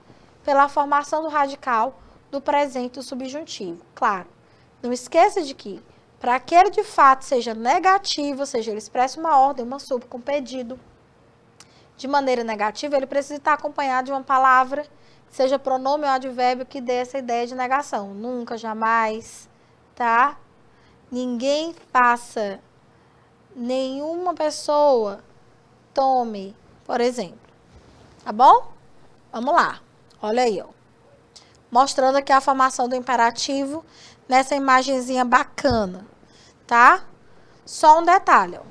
S1: pela formação do radical do presente do subjuntivo. Claro, não esqueça de que, para que ele de fato seja negativo, ou seja, ele expresse uma ordem, uma sub com pedido de maneira negativa, ele precisa estar acompanhado de uma palavra, seja pronome ou advérbio, que dê essa ideia de negação. Nunca, jamais, tá? Ninguém faça, nenhuma pessoa tome, por exemplo. Tá bom? Vamos lá. Olha aí, ó. Mostrando aqui a formação do imperativo nessa imagenzinha bacana, tá? Só um detalhe, ó.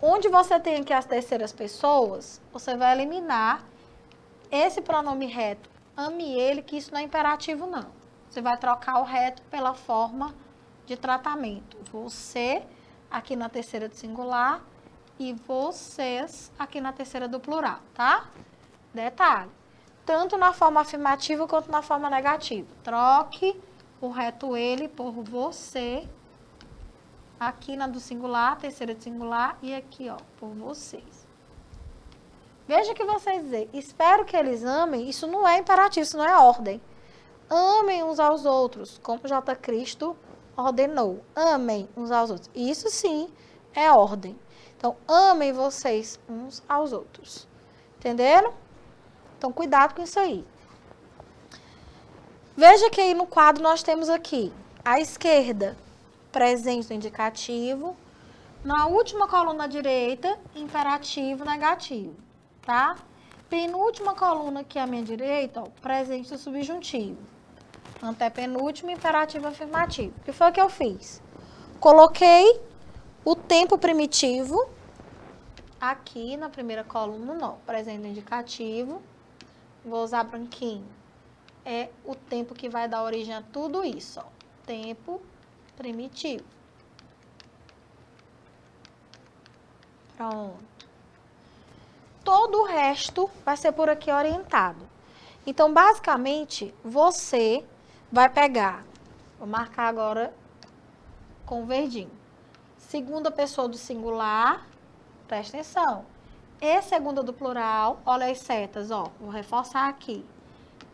S1: Onde você tem aqui as terceiras pessoas, você vai eliminar esse pronome reto, ame ele, que isso não é imperativo, não. Você vai trocar o reto pela forma de tratamento. Você, aqui na terceira do singular, e vocês, aqui na terceira do plural, tá? Detalhe. Tanto na forma afirmativa quanto na forma negativa. Troque o reto ele por você, aqui na do singular, terceira do singular, e aqui, ó, por vocês. Veja que vocês dizem, espero que eles amem, isso não é imperativo, isso não é ordem. Amem uns aos outros, como J. Cristo ordenou. Amem uns aos outros. Isso sim é ordem. Então, amem vocês uns aos outros. Entenderam? Então, cuidado com isso aí. Veja que aí no quadro nós temos aqui, à esquerda, presente do indicativo. Na última coluna direita, imperativo negativo, tá? Penúltima coluna aqui à minha direita, ó, presente do subjuntivo. Antepenúltimo, imperativo afirmativo. O que foi que eu fiz? Coloquei o tempo primitivo aqui na primeira coluna, não. Presente do indicativo. Vou usar branquinho. É o tempo que vai dar origem a tudo isso, ó. Tempo primitivo. Pronto. Todo o resto vai ser por aqui orientado. Então, basicamente, você vai pegar, vou marcar agora com verdinho. Segunda pessoa do singular, presta atenção. E segunda do plural, olha as setas, ó, vou reforçar aqui.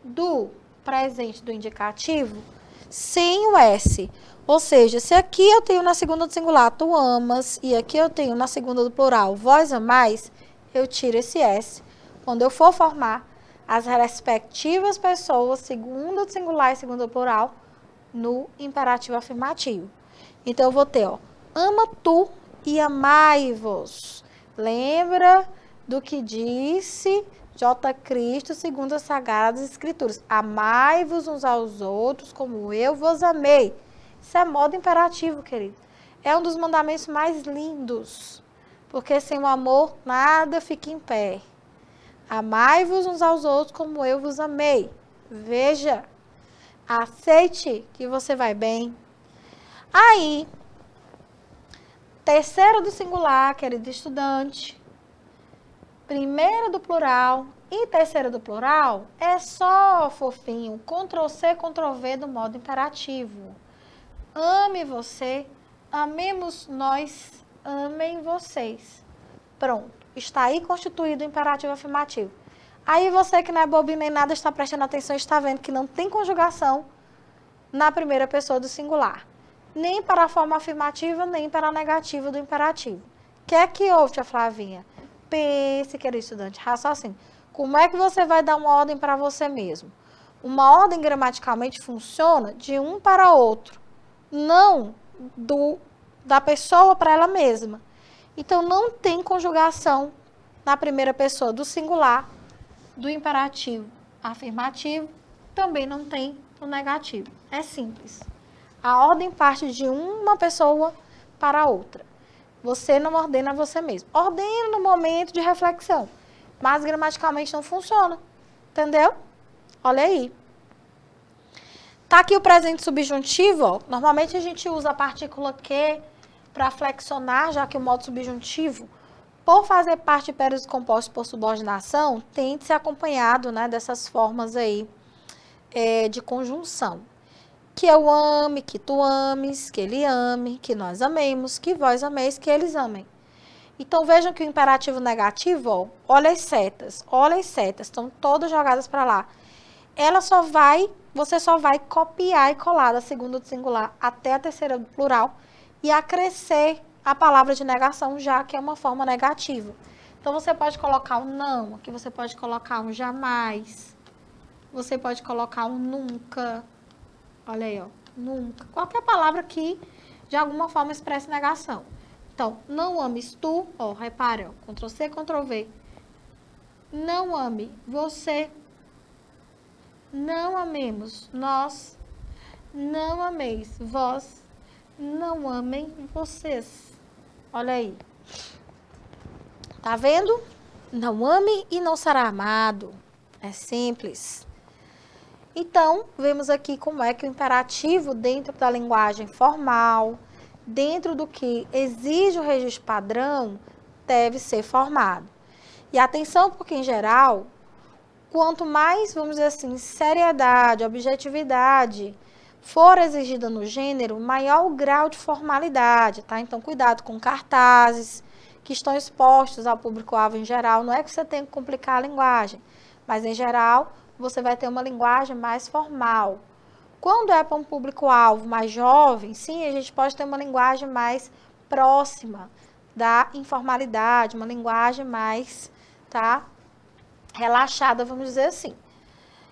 S1: Do presente do indicativo, sem o S. Ou seja, se aqui eu tenho na segunda do singular, tu amas, e aqui eu tenho na segunda do plural, vós amais, eu tiro esse S. Quando eu for formar as respectivas pessoas, segunda do singular e segunda do plural, no imperativo afirmativo. Então, eu vou ter, ó, ama tu e amai-vos. Lembra do que disse J. Cristo, segundo as Sagradas Escrituras. Amai-vos uns aos outros como eu vos amei. Isso é modo imperativo, querido. É um dos mandamentos mais lindos. Porque sem o amor, nada fica em pé. Amai-vos uns aos outros como eu vos amei. Veja, aceite que você vai bem. Aí, terceira do singular, querido estudante. Primeira do plural e terceira do plural é só, fofinho, Ctrl+C, Ctrl+V do modo imperativo. Ame você, amemos nós, amem vocês. Pronto, está aí constituído o imperativo afirmativo. Aí você que não é bobinho nem nada, está prestando atenção, está vendo que não tem conjugação na primeira pessoa do singular. Nem para a forma afirmativa, nem para a negativa do imperativo. O que é que houve, tia Flavinha? Pense, querido estudante, raciocínio. Como é que você vai dar uma ordem para você mesmo? Uma ordem gramaticalmente funciona de um para outro, não da pessoa para ela mesma. Então, não tem conjugação na primeira pessoa do singular, do imperativo afirmativo, também não tem no negativo. É simples. A ordem parte de uma pessoa para a outra. Você não ordena você mesmo. Ordena no momento de reflexão, mas gramaticalmente não funciona. Entendeu? Olha aí. Tá aqui o presente subjuntivo, ó. Normalmente a gente usa a partícula que para flexionar, já que o modo subjuntivo, por fazer parte de prédios compostos por subordinação, tem de ser acompanhado, né, dessas formas aí de conjunção. Que eu ame, que tu ames, que ele ame, que nós amemos, que vós ameis, que eles amem. Então, vejam que o imperativo negativo, ó, olha as setas, estão todas jogadas para lá. Você só vai copiar e colar da segunda do singular até a terceira do plural e acrescer a palavra de negação, já que é uma forma negativa. Então, você pode colocar um não, aqui você pode colocar um jamais, você pode colocar um nunca. Olha aí, ó, nunca. Qualquer palavra que, de alguma forma, expresse negação. Então, não ames tu, ó, repare, ó, Ctrl+C, Ctrl+V. Não ame você. Não amemos nós. Não ameis vós. Não amem vocês. Olha aí. Tá vendo? Não ame e não será amado. É simples. Então, vemos aqui como é que o imperativo dentro da linguagem formal, dentro do que exige o registro padrão, deve ser formado. E atenção, porque em geral, quanto mais, vamos dizer assim, seriedade, objetividade for exigida no gênero, maior o grau de formalidade, tá? Então, cuidado com cartazes que estão expostos ao público-alvo em geral. Não é que você tenha que complicar a linguagem, mas em geral você vai ter uma linguagem mais formal. Quando é para um público-alvo mais jovem, sim, a gente pode ter uma linguagem mais próxima da informalidade, uma linguagem mais, tá, relaxada, vamos dizer assim.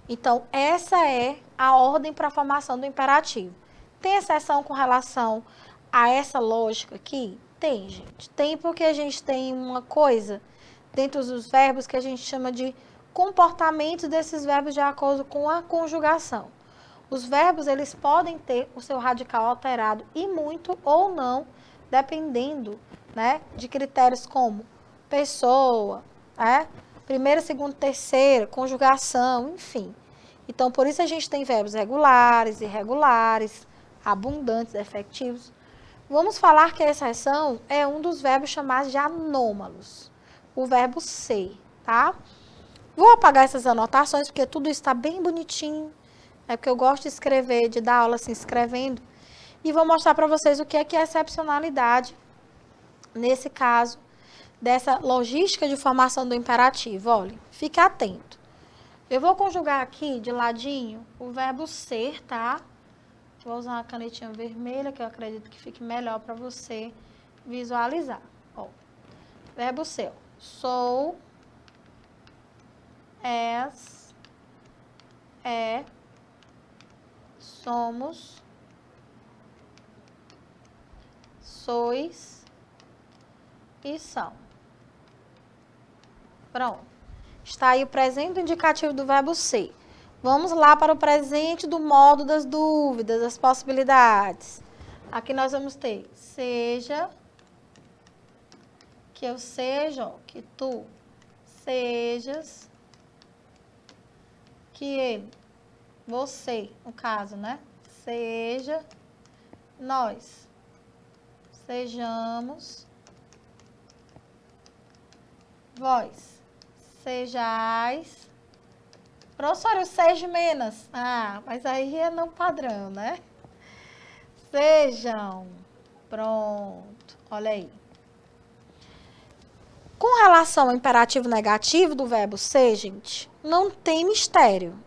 S1: Então, essa é a ordem para a formação do imperativo. Tem exceção com relação a essa lógica aqui? Tem, gente. Tem porque a gente tem uma coisa dentro dos verbos que a gente chama de comportamentos desses verbos de acordo com a conjugação. Os verbos, eles podem ter o seu radical alterado e muito ou não, dependendo, né, de critérios como pessoa, né, primeira, segunda, terceira, conjugação, enfim. Então, por isso a gente tem verbos regulares, irregulares, abundantes, efetivos. Vamos falar que a exceção é um dos verbos chamados de anômalos, o verbo ser, tá? Vou apagar essas anotações, porque tudo está bem bonitinho. É porque eu gosto de escrever, de dar aula assim, escrevendo. E vou mostrar para vocês o que é excepcionalidade, nesse caso, dessa logística de formação do imperativo. Olha, fique atento. Eu vou conjugar aqui, de ladinho, o verbo ser, tá? Vou usar uma canetinha vermelha, que eu acredito que fique melhor para você visualizar. Ó, verbo ser. Sou, és, é, somos, sois e são. Pronto. Está aí o presente indicativo do verbo ser. Vamos lá para o presente do modo das dúvidas, das possibilidades. Aqui nós vamos ter seja, que eu seja, que tu sejas, que ele, você, no caso, né? Seja, nós sejamos, vós sejais. Professora, o seja menos. Ah, mas aí é não padrão, né? Sejam. Pronto, olha aí. Com relação ao imperativo negativo do verbo ser, gente, não tem mistério.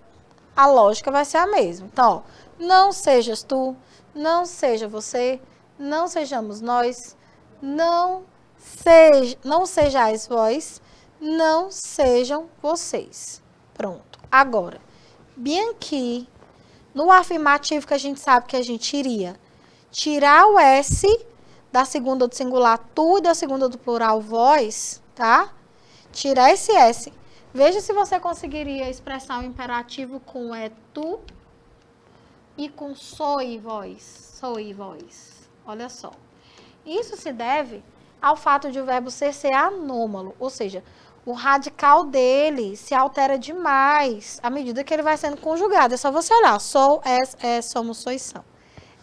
S1: A lógica vai ser a mesma. Então, ó, não sejas tu, não seja você, não sejamos nós, não sejais vós, não sejam vocês. Pronto. Agora, bem aqui, no afirmativo que a gente sabe que a gente iria tirar o S da segunda do singular tu e da segunda do plural vós, tá? Tirar esse S. Veja se você conseguiria expressar o imperativo com é tu e com sou e vós. Sou e vós. Olha só. Isso se deve ao fato de o verbo ser anômalo, ou seja, o radical dele se altera demais à medida que ele vai sendo conjugado. É só você olhar. Sou, és, somos, sois, são.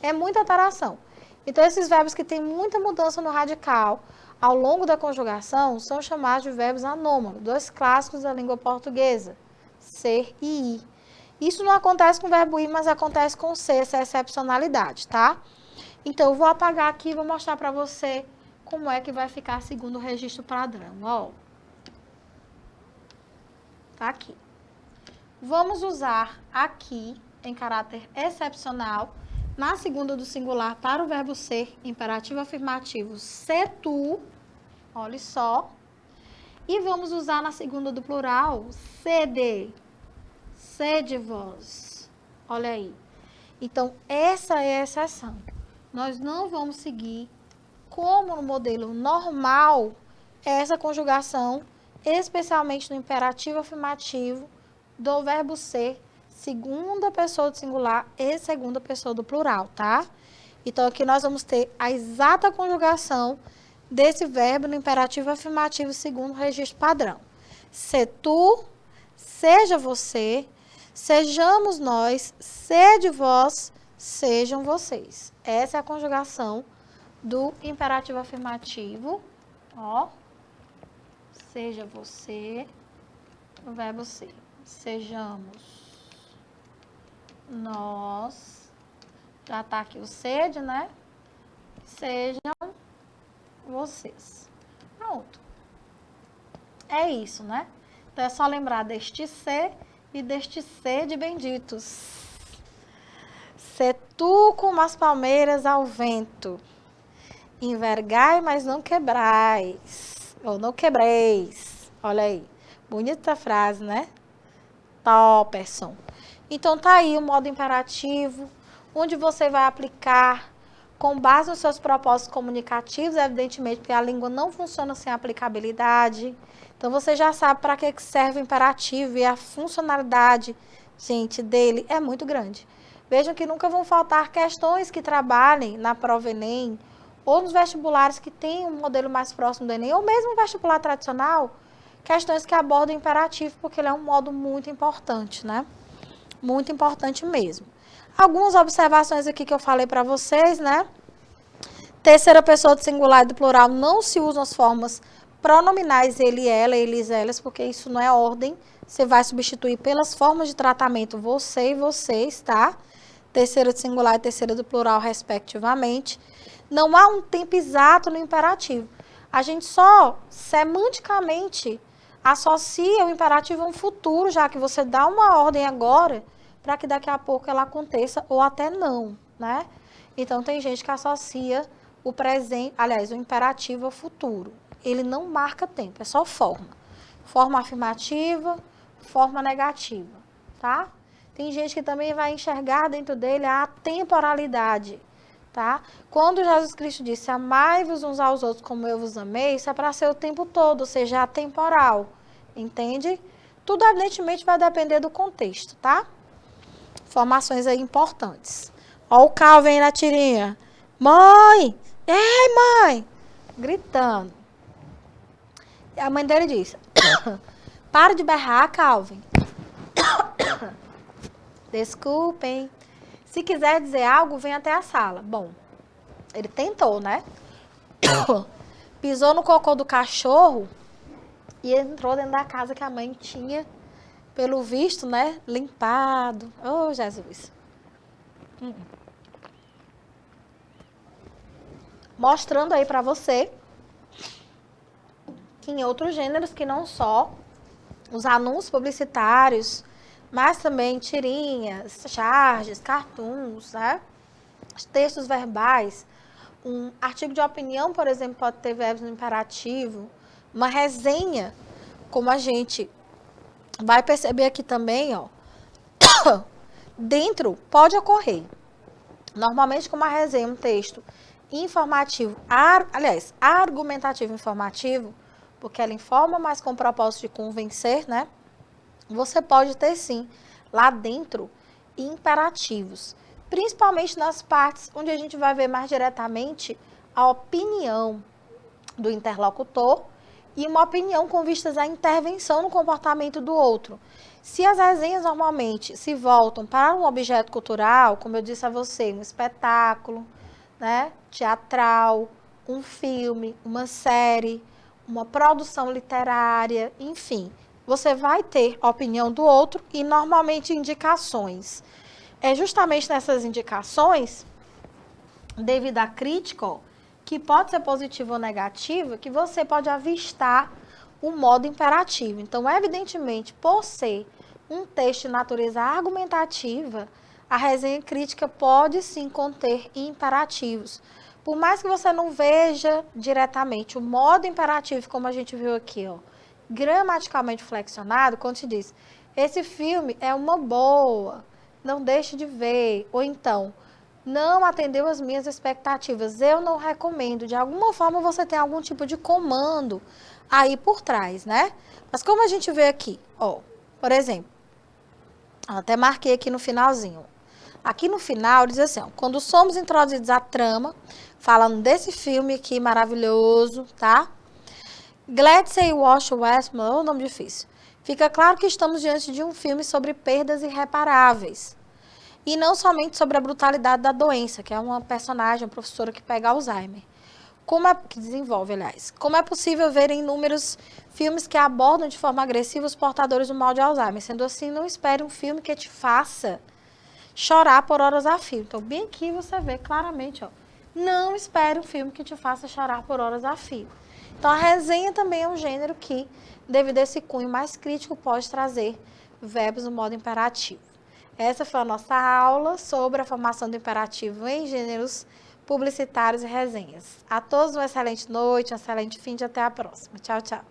S1: É muita alteração. Então, esses verbos que têm muita mudança no radical ao longo da conjugação são chamados de verbos anômalos, dois clássicos da língua portuguesa, ser e ir. Isso não acontece com o verbo ir, mas acontece com o ser, essa excepcionalidade, tá? Então, eu vou apagar aqui e vou mostrar para você como é que vai ficar segundo o registro padrão. Ó, tá aqui. Vamos usar aqui, em caráter excepcional, na segunda do singular, para o verbo ser, imperativo afirmativo, se tu, olha só. E vamos usar na segunda do plural, sede vós. Olha aí. Então, essa é a exceção. Nós não vamos seguir, como no modelo normal, essa conjugação, especialmente no imperativo afirmativo do verbo ser, segunda pessoa do singular e segunda pessoa do plural, tá? Então, aqui nós vamos ter a exata conjugação desse verbo no imperativo afirmativo segundo o registro padrão. Se tu, seja você, sejamos nós, sede vós, sejam vocês. Essa é a conjugação do imperativo afirmativo, ó. Seja você, o verbo ser. Sejamos nós, já tá aqui o sede, né? Sejam vocês. Pronto. É isso, né? Então, é só lembrar deste ser e deste sede benditos. Se tu como as palmeiras ao vento, envergai, mas não quebrais. Ou não quebreis. Olha aí. Bonita frase, né? Topperson. Então, tá aí o modo imperativo, onde você vai aplicar com base nos seus propósitos comunicativos, evidentemente, porque a língua não funciona sem aplicabilidade. Então, você já sabe para que serve o imperativo e a funcionalidade, gente, dele é muito grande. Vejam que nunca vão faltar questões que trabalhem na prova Enem ou nos vestibulares que têm um modelo mais próximo do Enem, ou mesmo o vestibular tradicional, questões que abordam o imperativo, porque ele é um modo muito importante, né? Muito importante mesmo. Algumas observações aqui que eu falei para vocês, né? Terceira pessoa do singular e do plural não se usam as formas pronominais ele, ela, eles, elas, porque isso não é ordem. Você vai substituir pelas formas de tratamento você e vocês, tá? Terceira do singular e terceira do plural, respectivamente. Não há um tempo exato no imperativo. A gente só semanticamente associa o imperativo a um futuro, já que você dá uma ordem agora para que daqui a pouco ela aconteça ou até não, né? Então, tem gente que associa o presente, aliás, o imperativo ao futuro. Ele não marca tempo, é só forma. Forma afirmativa, forma negativa, tá? Tem gente que também vai enxergar dentro dele a temporalidade, tá? Quando Jesus Cristo disse, amai-vos uns aos outros como eu vos amei, isso é para ser o tempo todo, ou seja, atemporal, entende? Tudo, evidentemente, vai depender do contexto, tá? Informações aí importantes. Ó o Calvin aí na tirinha. Mãe! Ei, mãe! Gritando. E a mãe dele disse, para de berrar, Calvin. Desculpem. Se quiser dizer algo, vem até a sala. Bom, ele tentou, né? Pisou no cocô do cachorro e entrou dentro da casa que a mãe tinha, pelo visto, né? Limpado. Oh, Jesus. Mostrando aí pra você que em outros gêneros que não só os anúncios publicitários, mas também tirinhas, charges, cartoons, né? Textos verbais. Um artigo de opinião, por exemplo, pode ter verbos no imperativo. Uma resenha, como a gente vai perceber aqui também, ó. Dentro pode ocorrer. Normalmente, como a resenha, um texto informativo, aliás, argumentativo informativo, porque ela informa, mas com o propósito de convencer, né? Você pode ter, sim, lá dentro, imperativos. Principalmente nas partes onde a gente vai ver mais diretamente a opinião do interlocutor e uma opinião com vistas à intervenção no comportamento do outro. Se as resenhas normalmente se voltam para um objeto cultural, como eu disse a você, um espetáculo, né, teatral, um filme, uma série, uma produção literária, enfim, você vai ter a opinião do outro e normalmente indicações. É justamente nessas indicações, devido à crítica, ó, que pode ser positiva ou negativa, que você pode avistar o modo imperativo. Então, evidentemente, por ser um texto de natureza argumentativa, a resenha crítica pode sim conter imperativos. Por mais que você não veja diretamente o modo imperativo, como a gente viu aqui, ó, gramaticalmente flexionado, quando se diz, esse filme é uma boa, não deixe de ver, ou então, não atendeu às minhas expectativas, eu não recomendo. De alguma forma você tem algum tipo de comando aí por trás, né? Mas como a gente vê aqui, ó, por exemplo, até marquei aqui no finalzinho. Aqui no final diz assim, ó, quando somos introduzidos à trama, falando desse filme aqui maravilhoso, tá? Gladstone Wash Westman, é um nome difícil. Fica claro que estamos diante de um filme sobre perdas irreparáveis. E não somente sobre a brutalidade da doença, que é uma personagem, uma professora que pega Alzheimer. Que desenvolve, aliás. Como é possível ver em inúmeros filmes que abordam de forma agressiva os portadores do mal de Alzheimer? Sendo assim, não espere um filme que te faça chorar por horas a fio. Então, bem aqui você vê claramente, ó. Não espere um filme que te faça chorar por horas a fio. Então, a resenha também é um gênero que, devido a esse cunho mais crítico, pode trazer verbos no modo imperativo. Essa foi a nossa aula sobre a formação do imperativo em gêneros publicitários e resenhas. A todos uma excelente noite, um excelente fim de até a próxima. Tchau, tchau.